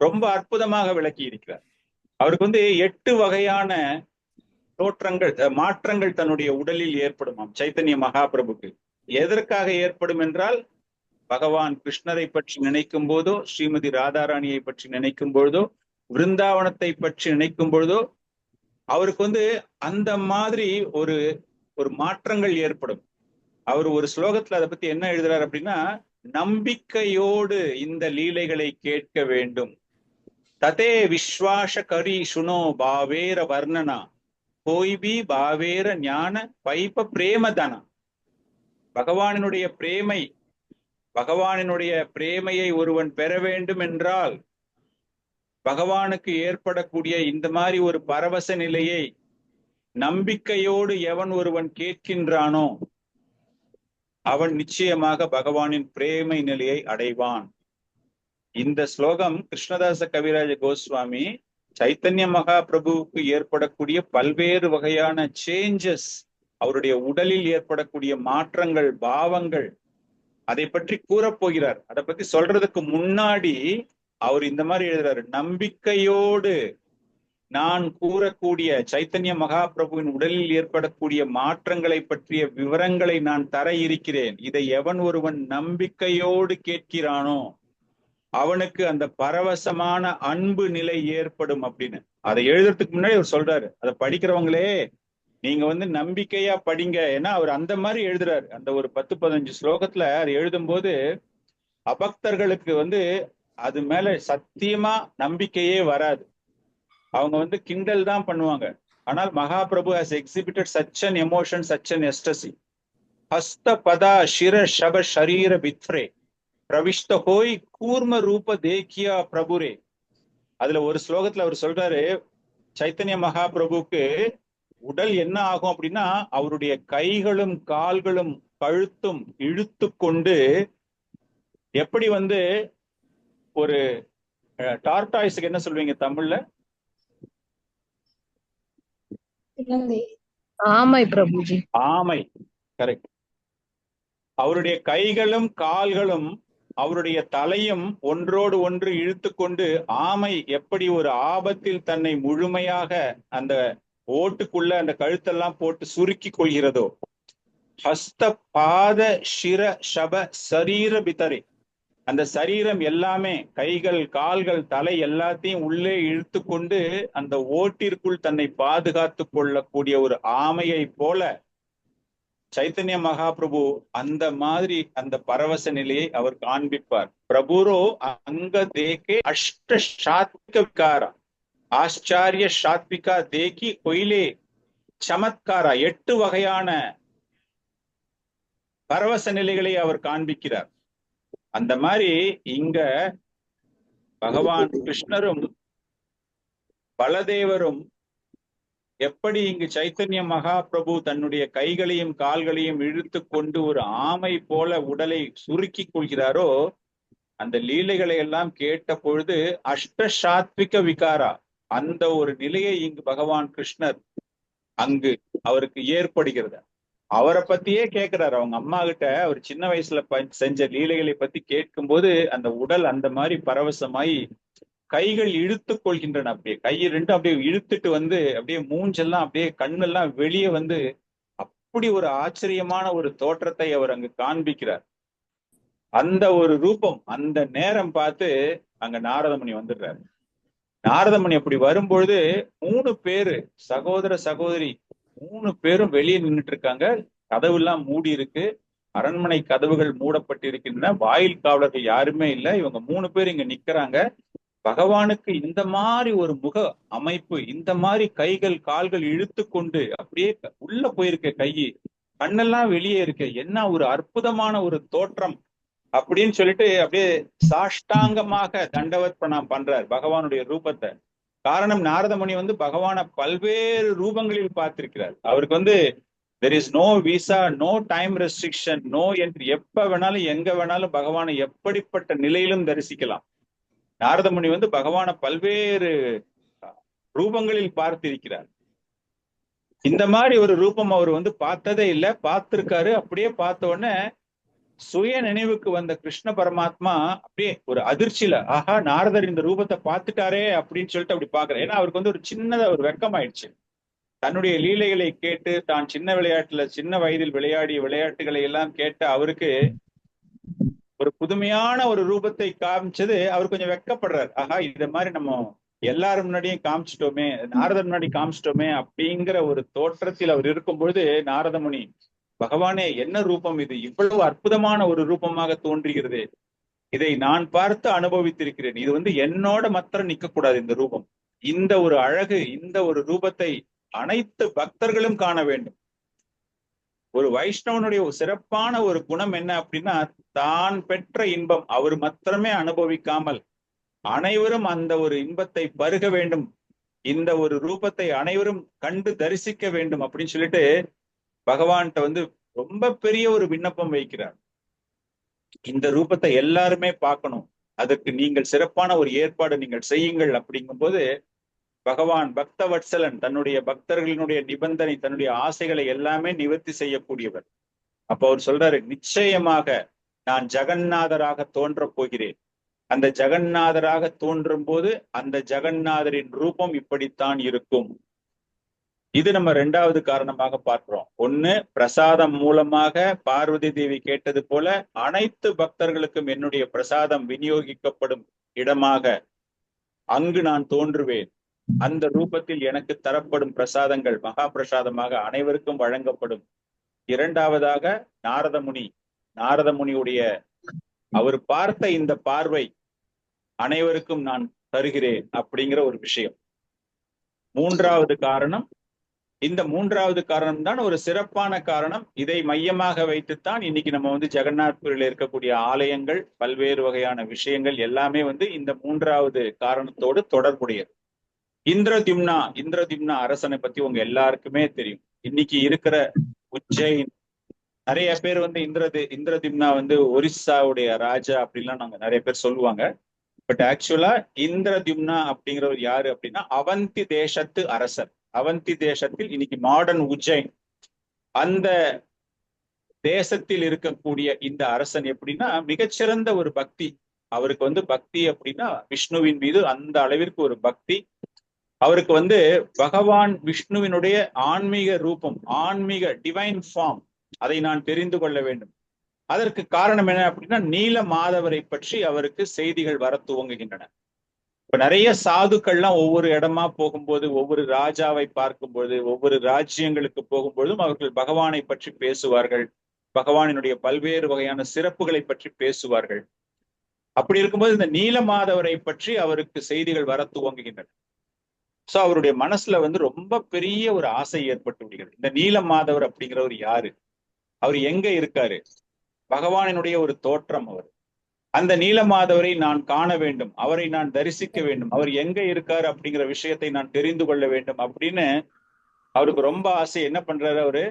ரொம்ப அற்புதமாக விளக்கி இருக்கிறார். அவருக்கு 8 வகையான மாற்றங்கள் தன்னுடைய உடலில் ஏற்படுமாம் சைத்தன்ய மகாபிரபுக்கு. எதற்காக ஏற்படும் என்றால், பகவான் கிருஷ்ணரை பற்றி நினைக்கும் போதோ, ஸ்ரீமதி ராதாராணியை பற்றி நினைக்கும் பொழுதோ, விருந்தாவனத்தை பற்றி நினைக்கும் பொழுதோ அவருக்கு அந்த மாதிரி ஒரு மாற்றங்கள் ஏற்படும். அவர் ஒரு ஸ்லோகத்துல அதை பத்தி என்ன எழுதுறாரு அப்படின்னா, நம்பிக்கையோடு இந்த லீலைகளை கேட்க வேண்டும். ததே விஸ்வாச கரி சுனோ பாவேர வர்ணனா கோய்பி பாவேர ஞான பைப்ப பிரேமதனா. பகவானினுடைய பிரேமையை ஒருவன் பெற வேண்டும் என்றால், பகவானுக்கு ஏற்படக்கூடிய இந்த மாதிரி ஒரு பரவச நிலையை நம்பிக்கையோடு எவன் ஒருவன் கேட்கின்றானோ அவன் நிச்சயமாக பகவானின் பிரேமை நிலையை அடைவான். இந்த ஸ்லோகம் கிருஷ்ணதாச கவிராஜ கோஸ்வாமி சைத்தன்ய மகாபிரபுவுக்கு ஏற்படக்கூடிய பல்வேறு வகையான சேஞ்சஸ், அவருடைய உடலில் ஏற்படக்கூடிய மாற்றங்கள், பாவங்கள், அதை பற்றி கூறப்போகிறார். அதை பத்தி சொல்றதுக்கு முன்னாடி அவர் இந்த மாதிரி எழுதுறாரு, நம்பிக்கையோடு நான் கூறக்கூடிய சைத்தன்ய மகாபிரபுவின் உடலில் ஏற்படக்கூடிய மாற்றங்களை பற்றிய விவரங்களை நான் தர இருக்கிறேன். இதை எவன் ஒருவன் நம்பிக்கையோடு கேட்கிறானோ அவனுக்கு அந்த பரவசமான அன்பு நிலை ஏற்படும் அப்படின்னு. அதை எழுதுறதுக்கு முன்னாடி அவர் சொல்றாரு, அதை படிக்கிறவங்களே நீங்க நம்பிக்கையா படிங்க. ஏன்னா அவர் அந்த மாதிரி எழுதுறாரு. அந்த ஒரு 10-15 ஸ்லோகத்துல அது எழுதும் போது அபக்தர்களுக்கு அது மேல சத்தியமா நம்பிக்கையே வராது. அவங்க கிண்டல் தான் பண்ணுவாங்க. ஆனால் Mahaprabhu has exhibited such an emotion, such an ecstasy. Hasta பதா ஷிர ஷப ஷரீர பித்ரே பிரவிஷ்ட ஹோய் கூர்ம ரூப தேக்கியா பிரபுரே. அதுல ஒரு ஸ்லோகத்துல அவர் சொல்றாரு, சைத்தன்ய மகாபிரபுக்கு உடல் என்ன ஆகும் அப்படின்னா, அவருடைய கைகளும் கால்களும் கழுத்தும் இழுத்து கொண்டு எப்படி ஒரு டார்டாய்ஸுக்கு என்ன சொல்வீங்க தமிழ்ல? ஆமை பிரபுஜி. ஆமை, கரெக்ட். அவருடைய கைகளும் கால்களும் அவருடைய தலையும் ஒன்றோடு ஒன்று இழுத்து கொண்டு ஆமை எப்படி ஒரு ஆபத்தில் தன்னை முழுமையாக அந்த ஓட்டுக்குள்ள அந்த கழுத்தெல்லாம் போட்டு சுருக்கி கொள்கிறதோ, ஹஸ்த பாத ஷிர ஷப சரீர பிதரே, அந்த சரீரம் எல்லாமே கைகள் கால்கள் தலை எல்லாத்தையும் உள்ளே இழுத்து கொண்டு அந்த ஓட்டிற்குள் தன்னை பாதுகாத்து கொள்ளக்கூடிய ஒரு ஆமையை போல சைத்தன்ய மகாபிரபு அந்த மாதிரி அந்த பரவச நிலையை அவர் காண்பிப்பார். பிரபுரோ அங்க தேக்கே அஷ்ட சாத்விக விகாரா ஆச்சாரிய சாத்விகா தேக்கி கொயிலே சமத்காரா, 8 வகையான பரவச நிலைகளை அவர் காண்பிக்கிறார். அந்த மாதிரி இங்க பகவான் கிருஷ்ணரும் பலதேவரும் எப்படி இங்கு சைத்தன்ய மகாபிரபு தன்னுடைய கைகளையும் கால்களையும் இழுத்து கொண்டு ஒரு ஆமை போல உடலை சுருக்கி கொள்கிறாரோ, அந்த லீலைகளை எல்லாம் கேட்ட பொழுது அஷ்டசாத்விக விகாரா, அந்த ஒரு நிலையை இங்கு பகவான் கிருஷ்ணர் அங்கு அவருக்கு ஏற்படுகிறது. அவரை பத்தியே கேட்கிறாரு. அவங்க அம்மா கிட்ட அவர் சின்ன வயசுல செஞ்ச லீலைகளை பத்தி கேட்கும் போது அந்த உடல் அந்த மாதிரி பரவசமாயி கைகள் இழுத்து கொள்கின்றன. அப்படியே கை ரெண்டும் அப்படியே இழுத்துட்டு அப்படியே மூஞ்செல்லாம் அப்படியே கண்ணெல்லாம் வெளியே அப்படி ஒரு ஆச்சரியமான ஒரு தோற்றத்தை அவர் அங்கு காண்பிக்கிறார். அந்த ஒரு ரூபம், அந்த நேரம் பார்த்து அங்க நாரதமுனி வந்துடுறாரு. நாரதமுனி அப்படி வரும்பொழுது 3 பேரு சகோதர சகோதரி 3 பேரும் வெளியே நின்றுட்டு இருக்காங்க. கதவு எல்லாம் மூடி இருக்கு. அரண்மனை கதவுகள் மூடப்பட்டிருக்கின்றன. வாயில் காவலர்கள் யாருமே இல்லை. இவங்க 3 பேர் இங்க நிக்கிறாங்க. பகவானுக்கு இந்த மாதிரி ஒரு முக அமைப்பு, இந்த மாதிரி கைகள் கால்கள் இழுத்து கொண்டு அப்படியே உள்ள போயிருக்க, கை கண்ணெல்லாம் வெளியே இருக்கு, என்ன ஒரு அற்புதமான ஒரு தோற்றம் அப்படின்னு சொல்லிட்டு அப்படியே சாஷ்டாங்கமாக தண்டவத் பிரணாம் பண்றார் பகவானுடைய ரூபத்தை. காரணம், நாரதமுனி பகவானை பல்வேறு ரூபங்களில் பார்த்திருக்கிறார். அவருக்கு there is no visa, no time restriction, no entry. எப்ப வேணாலும் எங்க வேணாலும் பகவானை எப்படிப்பட்ட நிலையிலும் தரிசிக்கலாம். நாரதமுனி வந்து பகவானை பல்வேறு ரூபங்களில் பார்த்திருக்கிறார். இந்த மாதிரி ஒரு ரூபம் அவர் வந்து பார்த்ததே இல்லை, பார்த்திருக்காரு. அப்படியே பார்த்த உடனே சுய நினைவுக்கு வந்த கிருஷ்ண பரமாத்மா அப்படியே ஒரு அதிர்ச்சியில, ஆஹா நாரதர் இந்த ரூபத்தை பார்த்துட்டாரே அப்படின்னு சொல்லிட்டு அப்படி பாக்குறாரு. ஏன்னா அவருக்கு வந்து ஒரு சின்னதா ஒரு வெக்கம் ஆயிடுச்சு. தன்னுடைய லீலைகளை கேட்டு, தான் சின்ன வயதில் விளையாடிய விளையாட்டுகளை எல்லாம் கேட்ட அவருக்கு ஒரு புதுமையான ஒரு ரூபத்தை காமிச்சது அவர் கொஞ்சம் வெக்கப்படுறாரு. ஆஹா இத மாதிரி நம்ம எல்லாரும் முன்னாடியும் காமிச்சிட்டோமே, நாரதர் முன்னாடி காமிச்சிட்டோமே அப்படிங்கிற ஒரு தோற்றத்தில் அவர் இருக்கும் பொழுது, நாரதமுனி, பகவானே என்ன ரூபம் இது, இவ்வளவு அற்புதமான ஒரு ரூபமாக தோன்றுகிறது, இதை நான் பார்த்து அனுபவித்திருக்கிறேன், இது வந்து என்னோட மாத்திரம் நிக்க கூடாது, இந்த ரூபம், இந்த ஒரு அழகு, இந்த ஒரு ரூபத்தை அனைத்து பக்தர்களும் காண வேண்டும். ஒரு வைஷ்ணவனுடைய ஒரு சிறப்பான ஒரு குணம் என்ன அப்படின்னா, தான் பெற்ற இன்பம் அவர் மாத்திரமே அனுபவிக்காமல் அனைவரும் அந்த ஒரு இன்பத்தை பருக வேண்டும், இந்த ஒரு ரூபத்தை அனைவரும் கண்டு தரிசிக்க வேண்டும் அப்படின்னு சொல்லிட்டு பகவான்கிட்ட வந்து ரொம்ப பெரிய ஒரு விண்ணப்பம் வைக்கிறார். இந்த ரூபத்தை எல்லாருமே பார்க்கணும், அதற்கு நீங்கள் சிறப்பான ஒரு ஏற்பாடு நீங்கள் செய்யுங்கள். அப்படிங்கும் போது பகவான் பக்த வத்சலன், தன்னுடைய பக்தர்களினுடைய நிபந்தனை, தன்னுடைய ஆசைகளை எல்லாமே நிவர்த்தி செய்யக்கூடியவர். அப்ப அவர் சொல்றாரு, நிச்சயமாக நான் ஜெகநாதராக தோன்றப் போகிறேன். அந்த ஜெகநாதராக தோன்றும் போது அந்த ஜெகநாதரின் ரூபம் இப்படித்தான் இருக்கும். இது நம்ம இரண்டாவது காரணமாக பார்க்கிறோம். ஒண்ணு, பிரசாதம் மூலமாக பார்வதி தேவி கேட்டது போல அனைத்து பக்தர்களுக்கும் என்னுடைய பிரசாதம் விநியோகிக்கப்படும் இடமாக அங்கு நான் தோன்றுவேன். அந்த ரூபத்தில் எனக்கு தரப்படும் பிரசாதங்கள் மகா பிரசாதமாக அனைவருக்கும் வழங்கப்படும். இரண்டாவதாக, நாரதமுனியுடைய அவர் பார்த்த இந்த பார்வை அனைவருக்கும் நான் தருகிறேன் அப்படிங்கிற ஒரு விஷயம். மூன்றாவது காரணம், இந்த மூன்றாவது காரணம் தான் ஒரு சிறப்பான காரணம். இதை மையமாக வைத்துத்தான் இன்னைக்கு நம்ம வந்து ஜெகநாத்புரியில் இருக்கக்கூடிய ஆலயங்கள், பல்வேறு வகையான விஷயங்கள் எல்லாமே வந்து இந்த மூன்றாவது காரணத்தோடு தொடர்புடையது. இந்திரத்யும்னா அரசனை பத்தி உங்க எல்லாருக்குமே தெரியும். இன்னைக்கு இருக்கிற உஜ்ஜைன், நிறைய பேர் வந்து இந்திரத்யும்னா வந்து ஒரிசாவுடைய ராஜா அப்படின்லாம் நாங்க நிறைய பேர் சொல்லுவாங்க. பட் ஆக்சுவலா இந்திரத்யும்னா அப்படிங்கிறவர் யாரு அப்படின்னா அவந்தி தேசத்து அரசர். அவந்தி தேசத்தில் இன்னைக்கு மாடர்ன் உஜ்ஜைன், அந்த தேசத்தில் இருக்கக்கூடிய இந்த அரசன் எப்படின்னா மிகச்சிறந்த ஒரு பக்தி. அவருக்கு வந்து பக்தி அப்படின்னா விஷ்ணுவின் மீது அந்த அளவிற்கு ஒரு பக்தி. அவருக்கு வந்து பகவான் விஷ்ணுவினுடைய ஆன்மீக ரூபம், ஆன்மீக டிவைன் ஃபார்ம், அதை நான் தெரிந்து கொள்ள வேண்டும். அதற்கு காரணம் என்ன அப்படின்னா, நீல மாதவரை பற்றி அவருக்கு செய்திகள் வர துவங்குகின்றன. இப்ப நிறைய சாதுக்கள்லாம் ஒவ்வொரு இடமா போகும்போது, ஒவ்வொரு ராஜாவை பார்க்கும்போது, ஒவ்வொரு ராஜ்யங்களுக்கு போகும்பொழுதும் அவர்கள் பகவானை பற்றி பேசுவார்கள், பகவானினுடைய பல்வேறு வகையான சிறப்புகளை பற்றி பேசுவார்கள். அப்படி இருக்கும்போது இந்த நீல மாதவரை பற்றி அவருக்கு செய்திகள் வர துவங்குகின்றன. சோ அவருடைய மனசுல வந்து ரொம்ப பெரிய ஒரு ஆசை ஏற்பட்டு விடுகிறது. இந்த நீல மாதவர் அப்படிங்கிறவர் யாரு, அவர் எங்க இருக்காரு, பகவானினுடைய ஒரு தோற்றம் அவர். அந்த நீல மாதவரை நான் காண வேண்டும், அவரை நான் தரிசிக்க வேண்டும், அவர் எங்க இருக்காரு அப்படிங்கிற விஷயத்தை நான் தெரிந்து கொள்ள வேண்டும் அப்படின்னு அவருக்கு ரொம்ப ஆசை. என்ன பண்றாரு அவரு,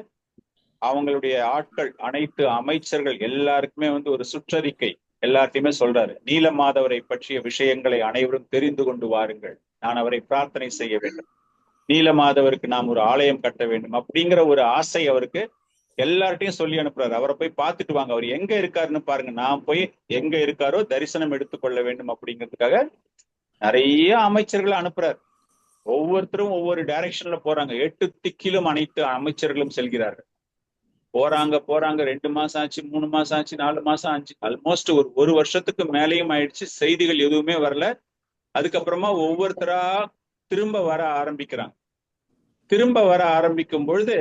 அவங்களுடைய ஆட்கள், அனைத்து அமைச்சர்கள் எல்லாருக்குமே வந்து ஒரு சுற்றறிக்கை எல்லாத்தையுமே சொல்றாரு. நீல மாதவரை பற்றிய விஷயங்களை அனைவரும் தெரிந்து கொண்டு வாருங்கள், நான் அவரை பிரார்த்தனை செய்ய வேண்டும், நீல மாதவருக்கு நாம் ஒரு ஆலயம் கட்ட வேண்டும் அப்படிங்கிற ஒரு ஆசை அவருக்கு எல்லார்ட்டையும் சொல்லி அனுப்புறாரு. அவரை போய் பார்த்துட்டு வாங்க, அவர் எங்க இருக்காருன்னு பாருங்க, நான் போய் எங்க இருக்காரோ தரிசனம் எடுத்துக்கொள்ள வேண்டும் அப்படிங்கிறதுக்காக நிறைய அமைச்சர்களை அனுப்புறாரு. ஒவ்வொருத்தரும் ஒவ்வொரு டைரக்ஷன்ல போறாங்க. 8 திக்கிலும் அனைத்து அமைச்சர்களும் செல்கிறார்கள். போறாங்க 2 மாசம் ஆச்சு, 3 மாசம் ஆச்சு, 4 மாசம் ஆச்சு, ஆல்மோஸ்ட் ஒரு வருஷத்துக்கு மேலேயும் ஆயிடுச்சு. செய்திகள் எதுவுமே வரல. அதுக்கப்புறமா ஒவ்வொருத்தரா திரும்ப வர ஆரம்பிக்கிறாங்க. திரும்ப வர ஆரம்பிக்கும் பொழுது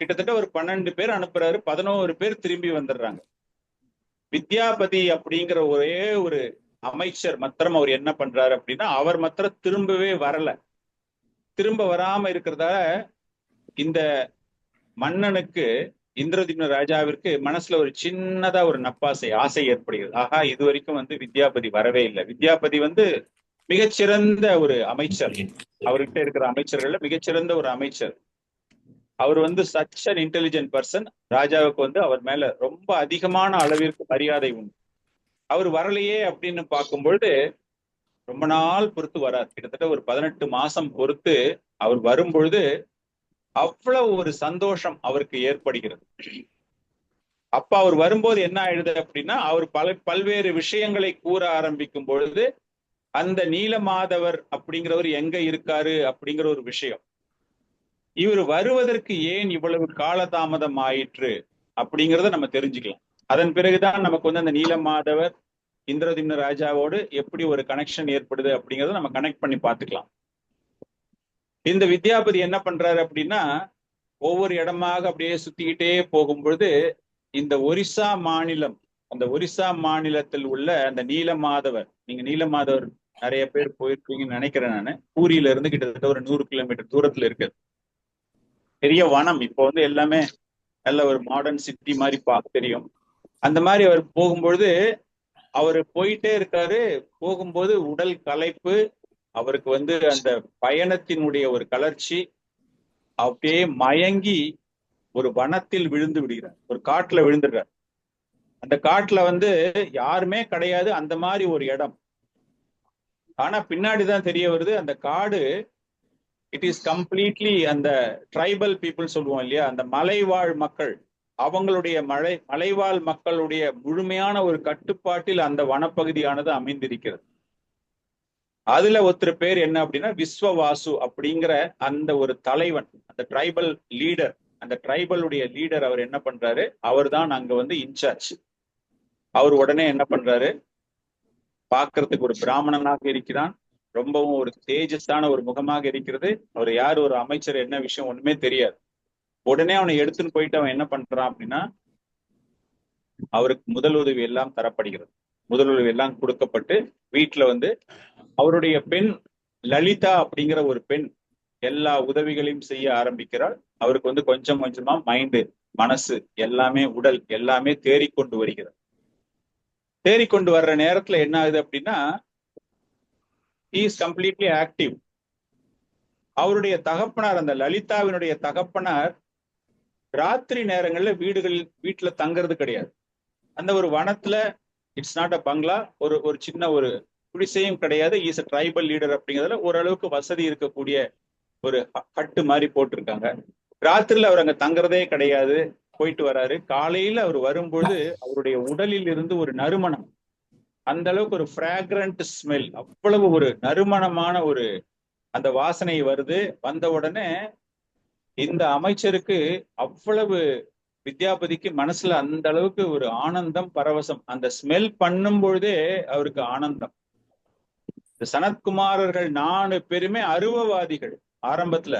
கிட்டத்தட்ட ஒரு 12 பேர் அனுப்புறாரு, 11 பேர் திரும்பி வந்துடுறாங்க. வித்யாபதி அப்படிங்கிற ஒரே ஒரு அமைச்சர் மாத்திரம் அவர் என்ன பண்றாரு அப்படின்னா, அவர் மாத்திரம் திரும்பவே வரல. திரும்ப வராம இருக்கிறதால இந்த மன்னனுக்கு, இந்திரத்யும்ன ராஜாவிற்கு மனசுல ஒரு சின்னதா ஒரு ஆசை ஏற்படுகிறது. ஆஹா, இது வரைக்கும் வந்து வித்யாபதி வரவே இல்லை. வித்யாபதி வந்து மிகச்சிறந்த ஒரு அமைச்சர், அவர்கிட்ட இருக்கிற அமைச்சர்கள்ல மிகச்சிறந்த ஒரு அமைச்சர். அவர் வந்து சச் அன் இன்டெலிஜென்ட் பர்சன். ராஜாவுக்கு வந்து அவர் மேல ரொம்ப அதிகமான அளவிற்கு மரியாதை உண்டு. அவர் வரலையே அப்படின்னு பார்க்கும்பொழுது ரொம்ப நாள் பொறுத்து வரார். கிட்டத்தட்ட ஒரு 18 மாசம் பொறுத்து அவர் வரும்பொழுது அவ்வளவு ஒரு சந்தோஷம் அவருக்கு ஏற்படுகிறது. அப்ப அவர் வரும்போது என்ன ஆயிடுது அப்படின்னா, அவர் பல்வேறு விஷயங்களை கூற ஆரம்பிக்கும் பொழுது அந்த நீலமாதவர் அப்படிங்கிறவர் எங்க இருக்காரு அப்படிங்கிற ஒரு விஷயம், இவர் வருவதற்கு ஏன் இவ்வளவு காலதாமதம் ஆயிற்று அப்படிங்கிறத நம்ம தெரிஞ்சுக்கலாம். அதன் பிறகுதான் நமக்கு வந்து அந்த நீலமாதவர் இந்திரதிம்ன ராஜாவோடு எப்படி ஒரு கனெக்ஷன் ஏற்படுது அப்படிங்கறத நம்ம கனெக்ட் பண்ணி பார்த்துக்கலாம். இந்த வித்யாபதி என்ன பண்றாரு அப்படின்னா, ஒவ்வொரு இடமாக அப்படியே சுத்திக்கிட்டே போகும்பொழுது இந்த ஒரிசா மாநிலம், அந்த ஒரிசா மாநிலத்தில் உள்ள அந்த நீலமாதவர், நீங்க நீலமாதவர் நிறைய பேர் போயிருக்கீங்கன்னு நினைக்கிறேன் நானு. பூரியில இருந்து கிட்டத்தட்ட ஒரு 100 கிலோமீட்டர் தூரத்துல இருக்கு. பெரிய வனம். இப்போ வந்து எல்லாமே நல்ல ஒரு மாடர்ன் சிட்டி மாதிரி தெரியும். அந்த மாதிரி அவர் போகும்பொழுது அவர் போயிட்டே இருக்காரு. போகும்போது உடல் களைப்பு, அவருக்கு வந்து அந்த பயணத்தினுடைய ஒரு கலர்ச்சி, அப்படியே மயங்கி ஒரு வனத்தில் விழுந்து விடுகிறார். ஒரு காட்டுல விழுந்துடுறார். அந்த காட்டுல வந்து யாருமே கிடையாது, அந்த மாதிரி ஒரு இடம். ஆனா பின்னாடிதான் தெரிய வருது அந்த காடு இட் இஸ் கம்ப்ளீட்லி அந்த ட்ரைபல் பீப்புள் சொல்லுவோம் இல்லையா, அந்த மலைவாழ் மக்கள், அவங்களுடைய மலைவாழ் மக்களுடைய முழுமையான ஒரு கட்டுப்பாட்டில் அந்த வனப்பகுதியானது அமைந்திருக்கிறது. அதுல ஒருத்தர் பேர் என்ன அப்படின்னா விஸ்வவாசு அப்படிங்கிற அந்த ஒரு தலைவன், அந்த ட்ரைபல் லீடர், அந்த ட்ரைபலுடைய லீடர். அவர் என்ன பண்றாரு, அவர் தான் அங்க வந்து இன்சார்ஜ். அவர் உடனே என்ன பண்றாரு, பார்க்கறதுக்கு ஒரு பிராமணனாக இருக்கிறான், ரொம்பவும் ஒரு தேஜஸான ஒரு முகமாக இருக்கிறது. அவர் யார், ஒரு அமைச்சர், என்ன விஷயம் ஒண்ணுமே தெரியாது. உடனே அவனை எடுத்துன்னு போயிட்டு அவன் என்ன பண்றான் அப்படின்னா, அவருக்கு முதல் உதவி எல்லாம் தரப்படுகிறது. முதல் உதவி எல்லாம் கொடுக்கப்பட்டு வீட்டுல வந்து அவருடைய பெண் லலிதா அப்படிங்கிற ஒரு பெண் எல்லா உதவிகளையும் செய்ய ஆரம்பிக்கிறாள். அவருக்கு வந்து கொஞ்சம் கொஞ்சமா மைண்டு, மனசு எல்லாமே, உடல் எல்லாமே தேறிக்கொண்டு வருகிறது. தேறிக்கொண்டு வர்ற நேரத்துல என்ன ஆகுது அப்படின்னா, he is completely active. அவருடைய தகப்பனார், அந்த லலிதாவினுடைய தகப்பனார் ராத்திரி நேரங்கள்ல வீட்டுல தங்கறது கிடையாது. அந்த ஒரு வனத்துல, இட்ஸ் நாட் அ பங்களா, ஒரு சின்ன ஒரு குடிசையும் கிடையாது. இஸ் அ ட்ரைபல் லீடர் அப்படிங்கிறதுல ஓரளவுக்கு வசதி இருக்கக்கூடிய ஒரு ஹட்டு மாதிரி போட்டிருக்காங்க. ராத்திரில அவர் அங்க தங்குறதே கிடையாது, போயிட்டு வராரு. காலையில அவர் வரும்பொழுது அவருடைய உடலில் இருந்து ஒரு நறுமணம், அந்த அளவுக்கு ஒரு ஃப்ராக்ரண்ட் ஸ்மெல், அவ்வளவு ஒரு நறுமணமான ஒரு அந்த வாசனை வருது. வந்த உடனே இந்த அமைச்சருக்கு அவ்வளவு, வித்யாபதிக்கு மனசுல அந்த அளவுக்கு ஒரு ஆனந்தம், பரவசம். அந்த ஸ்மெல் பண்ணும் பொழுதே அவருக்கு ஆனந்தம். இந்த சனத்குமாரர்கள் 4 பேருமே அருவவாதிகள். ஆரம்பத்துல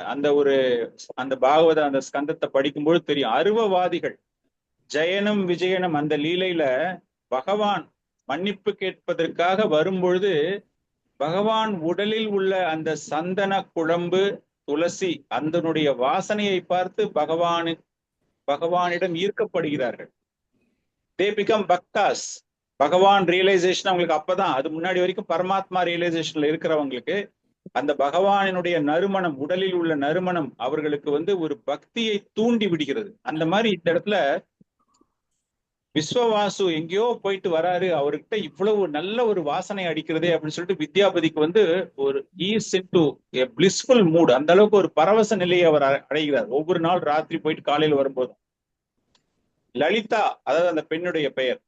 அந்த பாகவத அந்த ஸ்கந்தத்தை படிக்கும்போது தெரியும், அருவவாதிகள். ஜெயனும் விஜயனும் அந்த லீலையில பகவான் மன்னிப்பு கேட்பதற்காக வரும்பொழுது பகவான் உடலில் உள்ள அந்த சந்தன குழம்பு, துளசி, அதனுடைய வாசனையை பார்த்து பகவானிடம் ஈர்க்கப்படுகிறார்கள். They become பக்தாஸ். பகவான் ரியலைசேஷன் அவங்களுக்கு அப்பதான், அது முன்னாடி வரைக்கும் பரமாத்மா ரியலைசேஷன்ல இருக்கிறவங்களுக்கு அந்த பகவானினுடைய நறுமணம், உடலில் உள்ள நறுமணம் அவர்களுக்கு வந்து ஒரு பக்தியை தூண்டி விடுகிறது. அந்த மாதிரி இந்த இடத்துல விஸ்வவாசு எங்கேயோ போயிட்டு வராரு, அவர்கிட்ட இவ்வளவு நல்ல ஒரு வாசனை அடிக்கிறதே அப்படின்னு சொல்லிட்டு வித்யாபதிக்கு வந்து ஒரு ease into a blissful mood, அந்த அளவுக்கு ஒரு பரவச நிலையை அவர் அடைகிறார். ஒவ்வொரு நாள் ராத்திரி போயிட்டு காலையில் வரும்போது லலிதா, அதாவது அந்த பெண்ணுடைய பெயர்,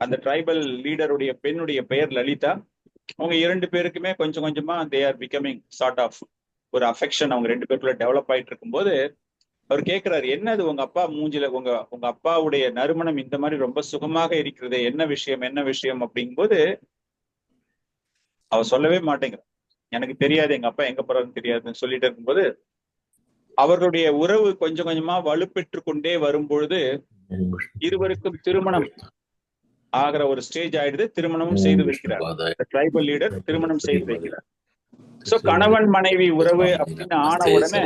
அந்த ட்ரைபல் லீடருடைய பெண்ணுடைய பெயர் லலிதா. அவங்க 2 பேருக்குமே கொஞ்சம் கொஞ்சமா they are becoming sort of ஒரு அஃபெக்ஷன் அவங்க 2 பேருக்குள்ள டெவலப் ஆயிட்டு இருக்கும்போது அவர் கேட்கிறாரு, என்னது உங்க அப்பா மூஞ்சில, உங்க அப்பாவுடைய நறுமணம் இந்த மாதிரி ரொம்ப சுகமாக இருக்கிறது, என்ன விஷயம் அப்படிங்கும்போது அவர் சொல்லவே மாட்டேங்கிற. எனக்கு தெரியாது, எங்க அப்பா எங்க போறாருன்னு தெரியாதுன்னு சொல்லிட்டு இருக்கும்போது அவர்களுடைய உறவு கொஞ்சம் கொஞ்சமா வலுப்பெற்று கொண்டே வரும்பொழுது இருவருக்கும் திருமணம் ஆகிற ஒரு ஸ்டேஜ் ஆயிடுது. திருமணமும் செய்து வைக்கிறார். ட்ரைபல் லீடர் திருமணம் செய்து வைக்கிறார். சோ கணவன் மனைவி உறவு அப்படின்னு ஆன உடனே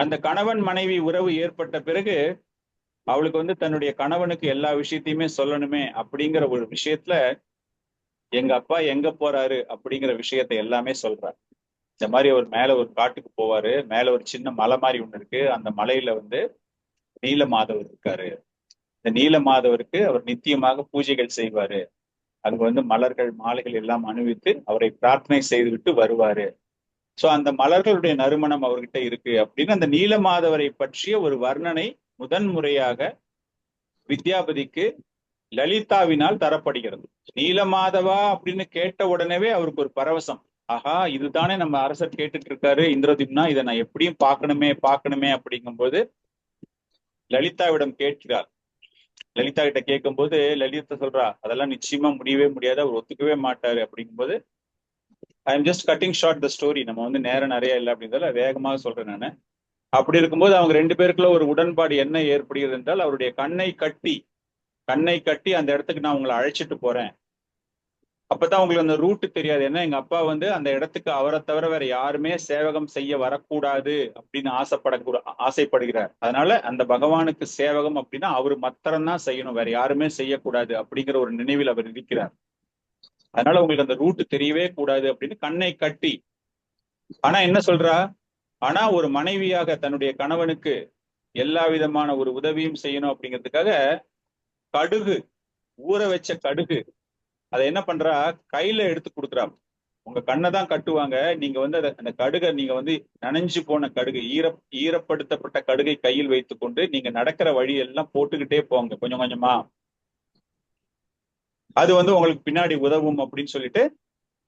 அந்த கணவன் மனைவி உறவு ஏற்பட்ட பிறகு அவளுக்கு வந்து தன்னுடைய கணவனுக்கு எல்லா விஷயத்தையுமே சொல்லணுமே அப்படிங்கிற ஒரு விஷயத்துல எங்க அப்பா எங்க போறாரு அப்படிங்கிற விஷயத்தை எல்லாமே சொல்றார். இந்த மாதிரி அவர் மேல ஒரு காட்டுக்கு போவாரு. மேல ஒரு சின்ன மலை மாதிரி ஒண்ணு இருக்கு. அந்த மலையில வந்து நீலமாதவர் இருக்காரு. இந்த நீலமாதவருக்கு அவர் நித்தியமாக பூஜைகள் செய்வாரு. அங்க வந்து மலர்கள் மாலைகள் எல்லாம் அணிவித்து அவரை பிரார்த்தனை செய்துவிட்டு வருவாரு. சோ அந்த மலர்களுடைய நறுமணம் அவர்கிட்ட இருக்கு அப்படின்னு அந்த நீலமாதவரை பற்றிய ஒரு வர்ணனை முதன் முறையாக வித்யாபதிக்கு லலிதாவினால் தரப்படுகிறது. நீலமாதவா அப்படின்னு கேட்ட உடனேவே அவருக்கு ஒரு பரவசம். ஆஹா, இதுதானே நம்ம அரசர் கேட்டுட்டு இருக்காரு இந்திரதிம்னா, இதை நான் எப்படியும் பார்க்கணுமே அப்படிங்கும்போது லலிதாவிடம் கேட்கிறார். லலிதா கிட்ட கேட்கும்போது லலிதா சொல்றா, அதெல்லாம் நிச்சயமா முடியவே முடியாது, அவர் ஒத்துக்கவே மாட்டாரு அப்படிங்கும்போது, I am just cutting short the story, நம்ம வந்து நேரம் நிறைய இல்லை அப்படின்றத வேகமாக சொல்றேன் நான். அப்படி இருக்கும்போது அவங்க ரெண்டு பேருக்குள்ள ஒரு உடன்பாடு என்ன ஏற்படுகிறது என்றால், அவருடைய கண்ணை கட்டி அந்த இடத்துக்கு நான் உங்களை அழைச்சிட்டு போறேன். அப்பதான் உங்களுக்கு அந்த ரூட் தெரியாது. ஏன்னா எங்க அப்பா வந்து அந்த இடத்துக்கு அவரை தவிர வேற யாருமே சேவகம் செய்ய வரக்கூடாது அப்படின்னு ஆசைப்படுகிறார். அதனால அந்த பகவானுக்கு சேவகம் அப்படின்னா அவரு மாத்திரம்தான் செய்யணும், வேற யாருமே செய்யக்கூடாது அப்படிங்கிற ஒரு நினைவில் அவர் இருக்கிறார். அதனால உங்களுக்கு அந்த ரூட் தெரியவே கூடாது அப்படின்னு கண்ணை கட்டி. ஆனா என்ன சொல்றா, ஆனா ஒரு மனைவியாக தன்னுடைய கணவனுக்கு எல்லா விதமான ஒரு உதவியும் செய்யணும் அப்படிங்கிறதுக்காக கடுகு, ஊற வச்ச கடுகு, அதை என்ன பண்றா, கையில எடுத்து கொடுக்குறா. உங்க கண்ணை தான் கட்டுவாங்க, நீங்க வந்து அந்த கடுகை நீங்க வந்து நனைஞ்சு போன கடுகு, ஈரப்படுத்தப்பட்ட கடுகை கையில் வைத்துக் கொண்டு நீங்க நடக்கிற வழி எல்லாம் போட்டுக்கிட்டே போங்க கொஞ்சம் கொஞ்சமா, அது வந்து உங்களுக்கு பின்னாடி உதவும் அப்படின்னு சொல்லிட்டு.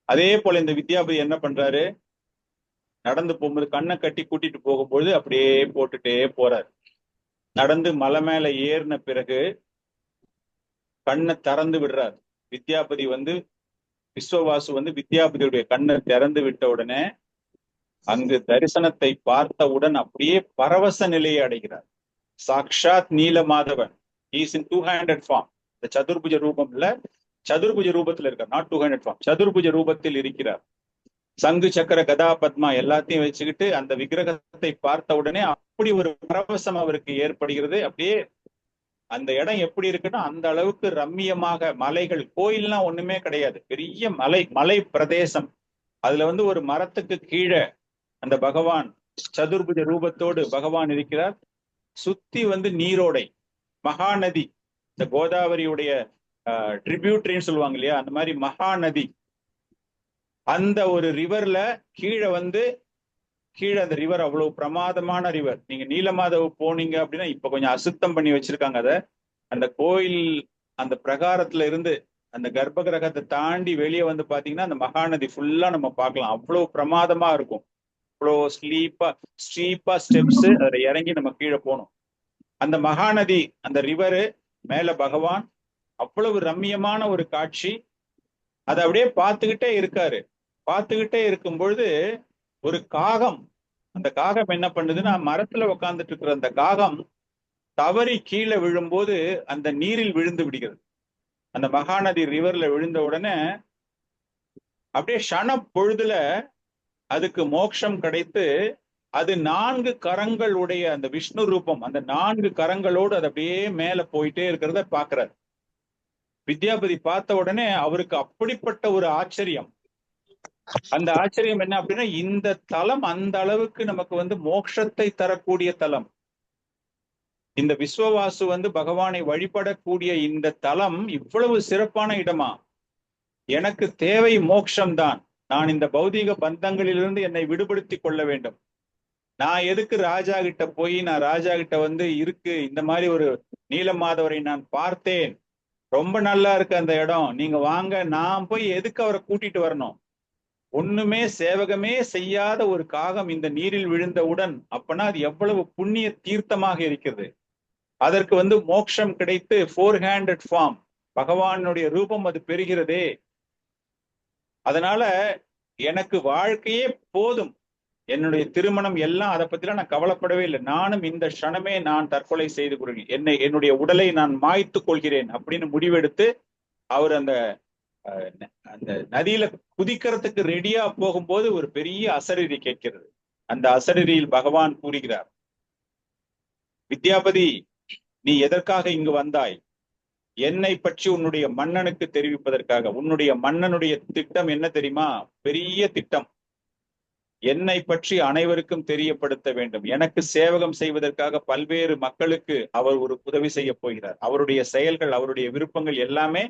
அதே போல இந்த வித்யாபதி என்ன பண்றாரு, நடந்து போகும்போது கண்ணை கட்டி கூட்டிட்டு போகும்போது அப்படியே போட்டுட்டே போறாரு. நடந்து மலை மேல ஏறின பிறகு கண்ணை திறந்து விடுறார். வித்யாபதி வந்து விஸ்வவாசு வந்து வித்யாபதியுடைய கண்ணை திறந்து விட்ட உடனே அங்கு தரிசனத்தை பார்த்தவுடன் அப்படியே பரவச நிலையை அடைகிறார். சாக்ஷாத் நீலமாதவன், இஸ் இன் 200 ஃபார்ம். இந்த சதுர்புஜ ரூபம்ல, சதுர்புஜ ரூபத்துல இருக்கார், நாட் 200 ஃபார்ம், சதுர்புஜ ரூபத்தில் இருக்கிறார். சங்கு சக்கர கதா பத்மா எல்லாத்தையும் வச்சுக்கிட்டு அந்த விக்கிரகத்தை பார்த்த உடனே அப்படி ஒரு பரவசம் அவருக்கு ஏற்படுகிறது. அப்படியே அந்த இடம் எப்படி இருக்குன்னா அந்த அளவுக்கு ரம்மியமாக, மலைகள், கோயில்லாம் ஒண்ணுமே கிடையாது, பெரிய மலை பிரதேசம். அதுல வந்து ஒரு மரத்துக்கு கீழே அந்த பகவான் சதுர்புஜ ரூபத்தோடு பகவான் இருக்கிறார். சுத்தி வந்து நீரோடை, மகாநதி, இந்த கோதாவரியுடைய ட்ரிபியூட்டரின்னு சொல்லுவாங்க இல்லையா, அந்த மாதிரி மகாநதி. அந்த ஒரு ரிவர்ல கீழே அந்த ரிவர் அவ்வளவு பிரமாதமான ரிவர். நீங்க நீலமாதவ போனீங்க அப்படின்னா, இப்ப கொஞ்சம் அசுத்தம் பண்ணி வச்சிருக்காங்க அதை. அந்த கோயில் அந்த பிரகாரத்துல இருந்து அந்த கர்ப்ப கிரகத்தை தாண்டி வெளியே வந்து பாத்தீங்கன்னா அந்த மகாநதி ஃபுல்லா நம்ம பார்க்கலாம். அவ்வளவு பிரமாதமா இருக்கும். அவ்வளோ ஸ்டீப்பா ஸ்டெப்ஸ், அதுல இறங்கி நம்ம கீழே போனோம். அந்த மகாநதி, அந்த ரிவரு, மேல பகவான், அவ்வளவு ரம்மியமான ஒரு காட்சி. அதை அப்படியே பார்த்துக்கிட்டே இருக்காரு. பார்த்துக்கிட்டே இருக்கும் பொழுது ஒரு காகம், அந்த காகம் என்ன பண்ணுதுன்னா, மரத்துல உட்கார்ந்துட்டு இருக்கிற அந்த காகம் தவறி கீழே விழும்போது அந்த நீரில் விழுந்து விடுகிறது. அந்த மகாநதி ரிவர்ல விழுந்த உடனே அப்படியே க்ஷண பொழுதுல அதுக்கு மோட்சம் கிடைத்து, அது 4 கரங்கள் உடைய அந்த விஷ்ணு ரூபம், அந்த 4 கரங்களோடு அது அப்படியே மேல போயிட்டே இருக்கிறத பாக்குறாரு. வித்யாபதி பார்த்த உடனே அவருக்கு அப்படிப்பட்ட ஒரு ஆச்சரியம். அந்த ஆச்சரியம் என்ன அப்படின்னா, இந்த தலம் அந்த அளவுக்கு நமக்கு வந்து மோட்சத்தை தரக்கூடிய தலம். இந்த விஸ்வவாசு வந்து பகவானை வழிபடக்கூடிய இந்த தலம் இவ்வளவு சிறப்பான இடமா? எனக்கு தேவை மோட்சம்தான். நான் இந்த பௌதீக பந்தங்களிலிருந்து என்னை விடுபடுத்தி கொள்ள வேண்டும். நான் எதுக்கு ராஜா கிட்ட போய், நான் ராஜா கிட்ட வந்து இருக்கு இந்த மாதிரி ஒரு நீலமாதவரை நான் பார்த்தேன், ரொம்ப நல்லா இருக்கு அந்த இடம், நீங்க வாங்க, நான் போய் எதுக்கு அவரை கூட்டிட்டு வரணும்? ஒண்ணுமே சேவகமே செய்யாத ஒரு காகம் இந்த நீரில் விழுந்தவுடன், அப்பனா அது எவ்வளவு புண்ணிய தீர்த்தமாக இருக்கிறது. அதற்கு வந்து மோட்சம் கிடைத்து 400 ஃபார்ம் பகவானுடைய ரூபம் அது பெறுகிறதே. அதனால எனக்கு வாழ்க்கையே போதும், என்னுடைய திருமணம் எல்லாம் அதை பத்திலாம் நான் கவலைப்படவே இல்லை. நானும் இந்த க்ஷணமே நான் தற்கொலை செய்து கொள்கிறேன், என்னுடைய உடலை நான் மாய்த்து கொள்கிறேன் அப்படின்னு முடிவெடுத்து அவர் அந்த அந்த நதியில குதிக்கிறதுக்கு ரெடியா போகும்போது ஒரு பெரிய அசரீரி கேட்கிறது. அந்த அசரீரியில் பகவான் கூறுகிறார், வித்யாபதி, நீ எதற்காக இங்கு வந்தாய்? என்னை பற்றி உன்னுடைய மன்னனுக்கு தெரிவிப்பதற்காக. உன்னுடைய மன்னனுடைய திட்டம் என்ன தெரியுமா? பெரிய திட்டம். என்னை பற்றி அனைவருக்கும் தெரியப்படுத்த வேண்டும். எனக்கு சேவகம் செய்வதற்காக பல்வேறு மக்களுக்கு அவர் ஒரு உதவி செய்ய போகிறார். அவருடைய செயல்கள், அவருடைய விருப்பங்கள் எல்லாமே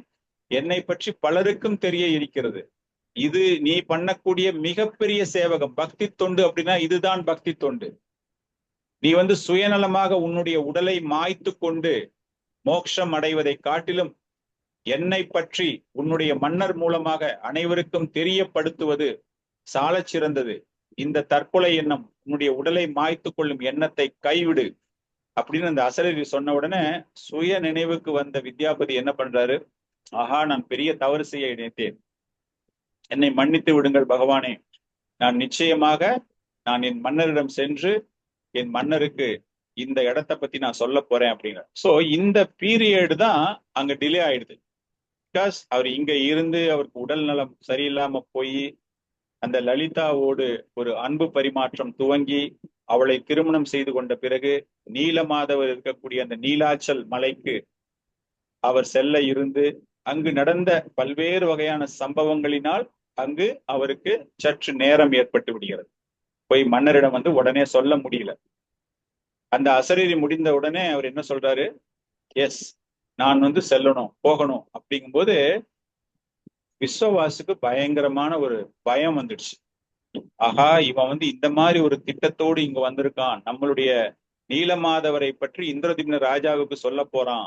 என்னை பற்றி பலருக்கும் தெரிய இருக்கிறது. இது நீ பண்ணக்கூடிய மிகப்பெரிய சேவகம். பக்தி தொண்டு அப்படின்னா இதுதான் பக்தி தொண்டு. நீ சுயநலமாக உன்னுடைய உடலை மாய்த்து கொண்டு மோட்சம் அடைவதை காட்டிலும் என்னை பற்றி உன்னுடைய மன்னர் மூலமாக அனைவருக்கும் தெரியப்படுத்துவது சாலச் சிறந்தது. இந்த தற்கொலை எண்ணம், உன்னுடைய உடலை மாய்த்து கொள்ளும் எண்ணத்தை கைவிடு அப்படின்னு அந்த அசரீரி சொன்ன உடனே சுய நினைவுக்கு வந்த வித்யாபதி என்ன பண்றாரு? ஆஹா, நான் பெரிய தவறு செய்ய நினைத்தேன், என்னை மன்னித்து விடுங்கள் பகவானே. நான் நிச்சயமாக என் மன்னரிடம் சென்று என் மன்னருக்கு இந்த இடத்தை பத்தி நான் சொல்ல போறேன் அப்படிங்கிற. சோ இந்த பீரியட் தான் அங்க டிலே ஆயிடுது. பிகாஸ் அவர் இங்க இருந்து அவருக்கு உடல் நலம் சரியில்லாம போய் அந்த லலிதாவோடு ஒரு அன்பு பரிமாற்றம் துவங்கி அவளை திருமணம் செய்து கொண்ட பிறகு நீலமாதவர் இருக்கக்கூடிய அந்த நீலாச்சல் மலைக்கு அவர் செல்ல இருந்து அங்கு நடந்த பல்வேறு வகையான சம்பவங்களினால் அங்கு அவருக்கு சற்று நேரம் ஏற்பட்டு விடுகிறது. போய் மன்னரிடம் உடனே சொல்ல முடியல. அந்த அசரீரி முடிந்த உடனே அவர் என்ன சொல்றாரு? எஸ், நான் செல்லணும், போகணும் அப்படிங்கும்போது விஸ்வவாசுக்கு பயங்கரமான ஒரு பயம் வந்துடுச்சு. ஆஹா, இவன் இந்த மாதிரி ஒரு திட்டத்தோடு இங்க வந்திருக்கான், நம்மளுடைய நீலமாதவரை பற்றி இந்திரதிம்ன ராஜாவுக்கு சொல்ல போறான்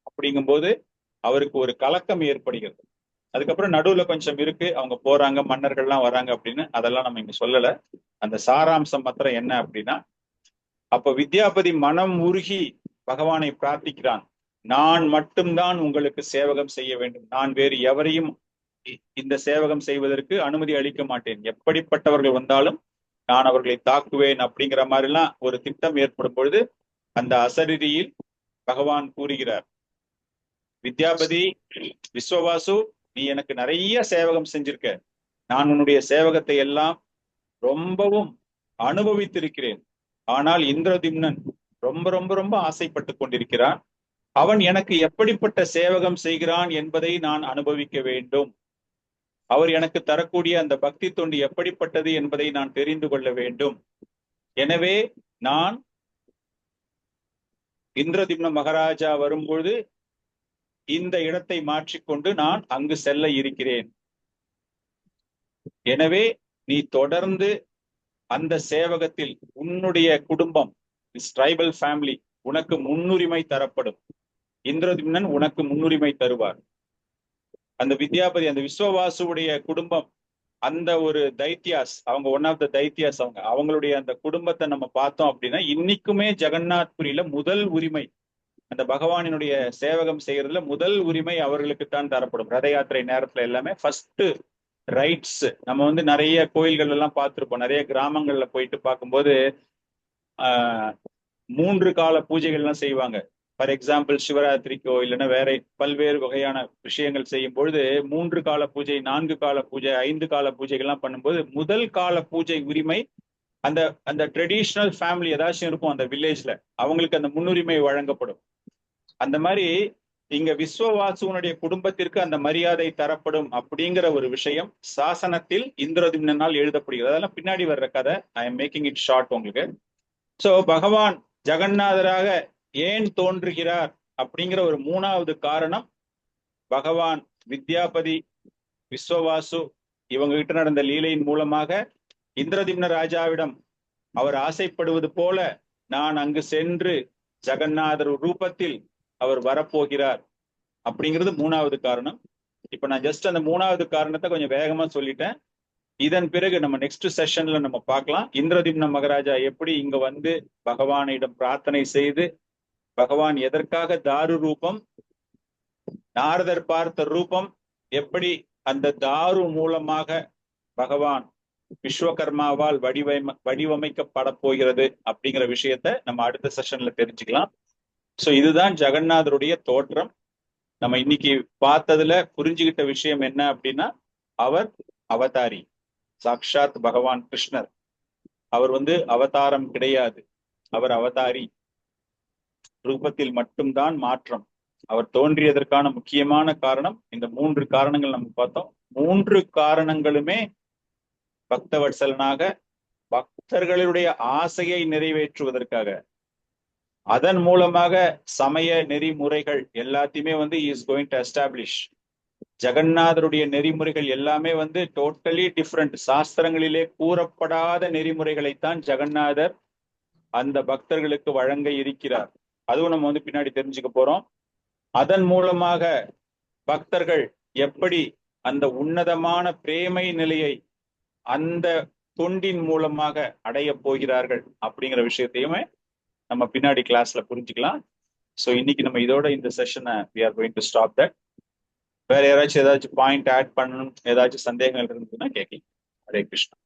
அப்படிங்கும்போது அவருக்கு ஒரு கலக்கம் ஏற்படுகிறது. அதுக்கப்புறம் நடுவுல கொஞ்சம் இருக்கு, அவங்க போறாங்க, மன்னர்கள்லாம் வராங்க அப்படின்னு, அதெல்லாம் நம்ம இங்க சொல்லல. அந்த சாராம்சம் மாத்திரம் என்ன அப்படின்னா, அப்ப வித்யாபதி மனம் உருகி பகவானை பிரார்த்திக்கிறான். நான் மட்டும்தான் உங்களுக்கு சேவகம் செய்ய வேண்டும், நான் வேறு எவரையும் இந்த சேவகம் செய்வதற்கு அனுமதி அளிக்க மாட்டேன், எப்படிப்பட்டவர்கள் வந்தாலும் நான் அவர்களை தாக்குவேன் அப்படிங்கிற மாதிரிலாம் ஒரு திட்டம் ஏற்படும் பொழுது அந்த அசரீரியில் பகவான் கூறுகிறார், வித்யாபதி, விஸ்வவாசு, நீ எனக்கு நிறைய சேவகம் செஞ்சிருக்க, நான் உன்னுடைய சேவகத்தை எல்லாம் ரொம்பவும் அனுபவித்திருக்கிறேன். ஆனால் இந்திரதிம்னன் ரொம்ப ரொம்ப ரொம்ப ஆசைப்பட்டு கொண்டிருக்கிறான். அவன் எனக்கு எப்படிப்பட்ட சேவகம் செய்கிறான் என்பதை நான் அனுபவிக்க வேண்டும். அவர் எனக்கு தரக்கூடிய அந்த பக்தி தொண்டு எப்படிப்பட்டது என்பதை நான் தெரிந்து கொள்ள வேண்டும். எனவே நான் இந்திரதிம்ன மகாராஜா வரும்பொழுது இந்த இடத்தை மாற்றிக்கொண்டு நான் அங்கு செல்ல இருக்கிறேன். எனவே நீ தொடர்ந்து அந்த சேவகத்தில் உன்னுடைய குடும்பம், ட்ரைபல் ஃபேமிலி, உனக்கு முன்னுரிமை தரப்படும். இந்திரதிம்னன் உனக்கு முன்னுரிமை தருவார். அந்த வித்யாபதி, அந்த விஸ்வவாசுடைய குடும்பம், அந்த ஒரு தைத்தியாஸ், அவங்க ஒன் ஆஃப் த தைத்தியாஸ், அவங்களுடைய அந்த குடும்பத்தை நம்ம பார்த்தோம் அப்படின்னா இன்னைக்குமே ஜெகநாத்புரியில முதல் உரிமை, அந்த பகவானினுடைய சேவகம் செய்யறதுல முதல் உரிமை அவர்களுக்கு தான் தரப்படும். ரத யாத்திரை நேரத்துல எல்லாமே ஃபர்ஸ்ட் ரைட்ஸ். நம்ம நிறைய கோயில்கள் எல்லாம் பார்த்திருப்போம், நிறைய கிராமங்கள்ல போயிட்டு பார்க்கும்போது 3 கால பூஜைகள்லாம் செய்வாங்க. ஃபார் எக்ஸாம்பிள் சிவராத்திரிக்கோ இல்லைன்னா வேற பல்வேறு வகையான விஷயங்கள் செய்யும் பொழுது 3 கால பூஜை, 4 கால பூஜை, 5 கால பூஜைகள்லாம் பண்ணும்போது முதல் கால பூஜை உரிமை அந்த அந்த ட்ரெடிஷ்னல் ஃபேமிலி ஏதாச்சும் இருக்கும் அந்த வில்லேஜ்ல, அவங்களுக்கு அந்த முன்னுரிமை வழங்கப்படும். அந்த மாதிரி இங்க விஸ்வவாசுவனுடைய குடும்பத்திற்கு அந்த மரியாதை தரப்படும் அப்படிங்கிற ஒரு விஷயம் சாசனத்தில் இந்திரதிம்னால் எழுதப்படுகிறது. அதெல்லாம் பின்னாடி வர்ற கதை. I am making it short உங்களுக்கு. சோ பகவான் ஜெகநாதராக ஏன் தோன்றுகிறார் அப்படிங்கிற ஒரு 3வது காரணம், பகவான் வித்யாபதி, விஸ்வவாசு இவங்க கிட்ட நடந்த லீலையின் மூலமாக இந்திரதிம்ன ராஜாவிடம் அவர் ஆசைப்படுவது போல நான் அங்கு சென்று ஜெகநாதர் ரூபத்தில் அவர் வரப்போகிறார் அப்படிங்கிறது 3வது காரணம். இப்ப நான் ஜஸ்ட் அந்த 3வது காரணத்தை கொஞ்சம் வேகமா சொல்லிட்டேன். இதன் பிறகு நம்ம நெக்ஸ்ட் செஷன்ல நம்ம பார்க்கலாம், இந்திரதிம்ன மகாராஜா எப்படி இங்க பகவானிடம் பிரார்த்தனை செய்து, பகவான் எதற்காக தாரு ரூபம், நாரதர் பார்த்த ரூபம், எப்படி அந்த தாரு மூலமாக பகவான் விஸ்வகர்மாவால் வடிவமைக்கப்பட போகிறது அப்படிங்கிற விஷயத்த நம்ம அடுத்த செஷன்ல தெரிஞ்சுக்கலாம். சோ இதுதான் ஜெகநாதருடைய தோற்றம். நம்ம இன்னைக்கு பார்த்ததுல புரிஞ்சுக்கிட்ட விஷயம் என்ன அப்படின்னா, அவர் அவதாரி, சாக்ஷாத் பகவான் கிருஷ்ணர். அவர் அவதாரம் கிடையாது, அவர் அவதாரி. ரூபத்தில் மட்டும்தான் மாற்றம். அவர் தோன்றியதற்கான முக்கியமான காரணம் இந்த 3 காரணங்கள் நம்ம பார்த்தோம். 3 காரணங்களுமே பக்தவத்சலனாக பக்தர்களுடைய ஆசையை நிறைவேற்றுவதற்காக, அதன் மூலமாக சமய நெறிமுறைகள் எல்லாத்தையுமே வந்து இஸ் கோயிங் டு எஸ்டாப்ளிஷ். ஜெகநாதருடைய நெறிமுறைகள் எல்லாமே வந்து டோட்டலி டிஃப்ரெண்ட். சாஸ்திரங்களிலே கூறப்படாத நெறிமுறைகளைத்தான் ஜெகநாதர் அந்த பக்தர்களுக்கு வழங்க இருக்கிறார். அதுவும் நம்ம வந்து பின்னாடி தெரிஞ்சுக்க போறோம். அதன் மூலமாக பக்தர்கள் எப்படி அந்த உன்னதமான பிரேமை நிலையை அந்த தொண்டின் மூலமாக அடைய போகிறார்கள் அப்படிங்கிற விஷயத்தையுமே நம்ம பின்னாடி கிளாஸ்ல புரிஞ்சுக்கலாம். ஸோ இன்னைக்கு நம்ம இதோட இந்த செஷனை we are going to stop that. வேற யாராச்சும் ஏதாச்சும் பாயிண்ட் ஆட் பண்ணணும், ஏதாச்சும் சந்தேகங்கள் இருந்ததுன்னா கேட்கலாம். ஹரே கிருஷ்ணா.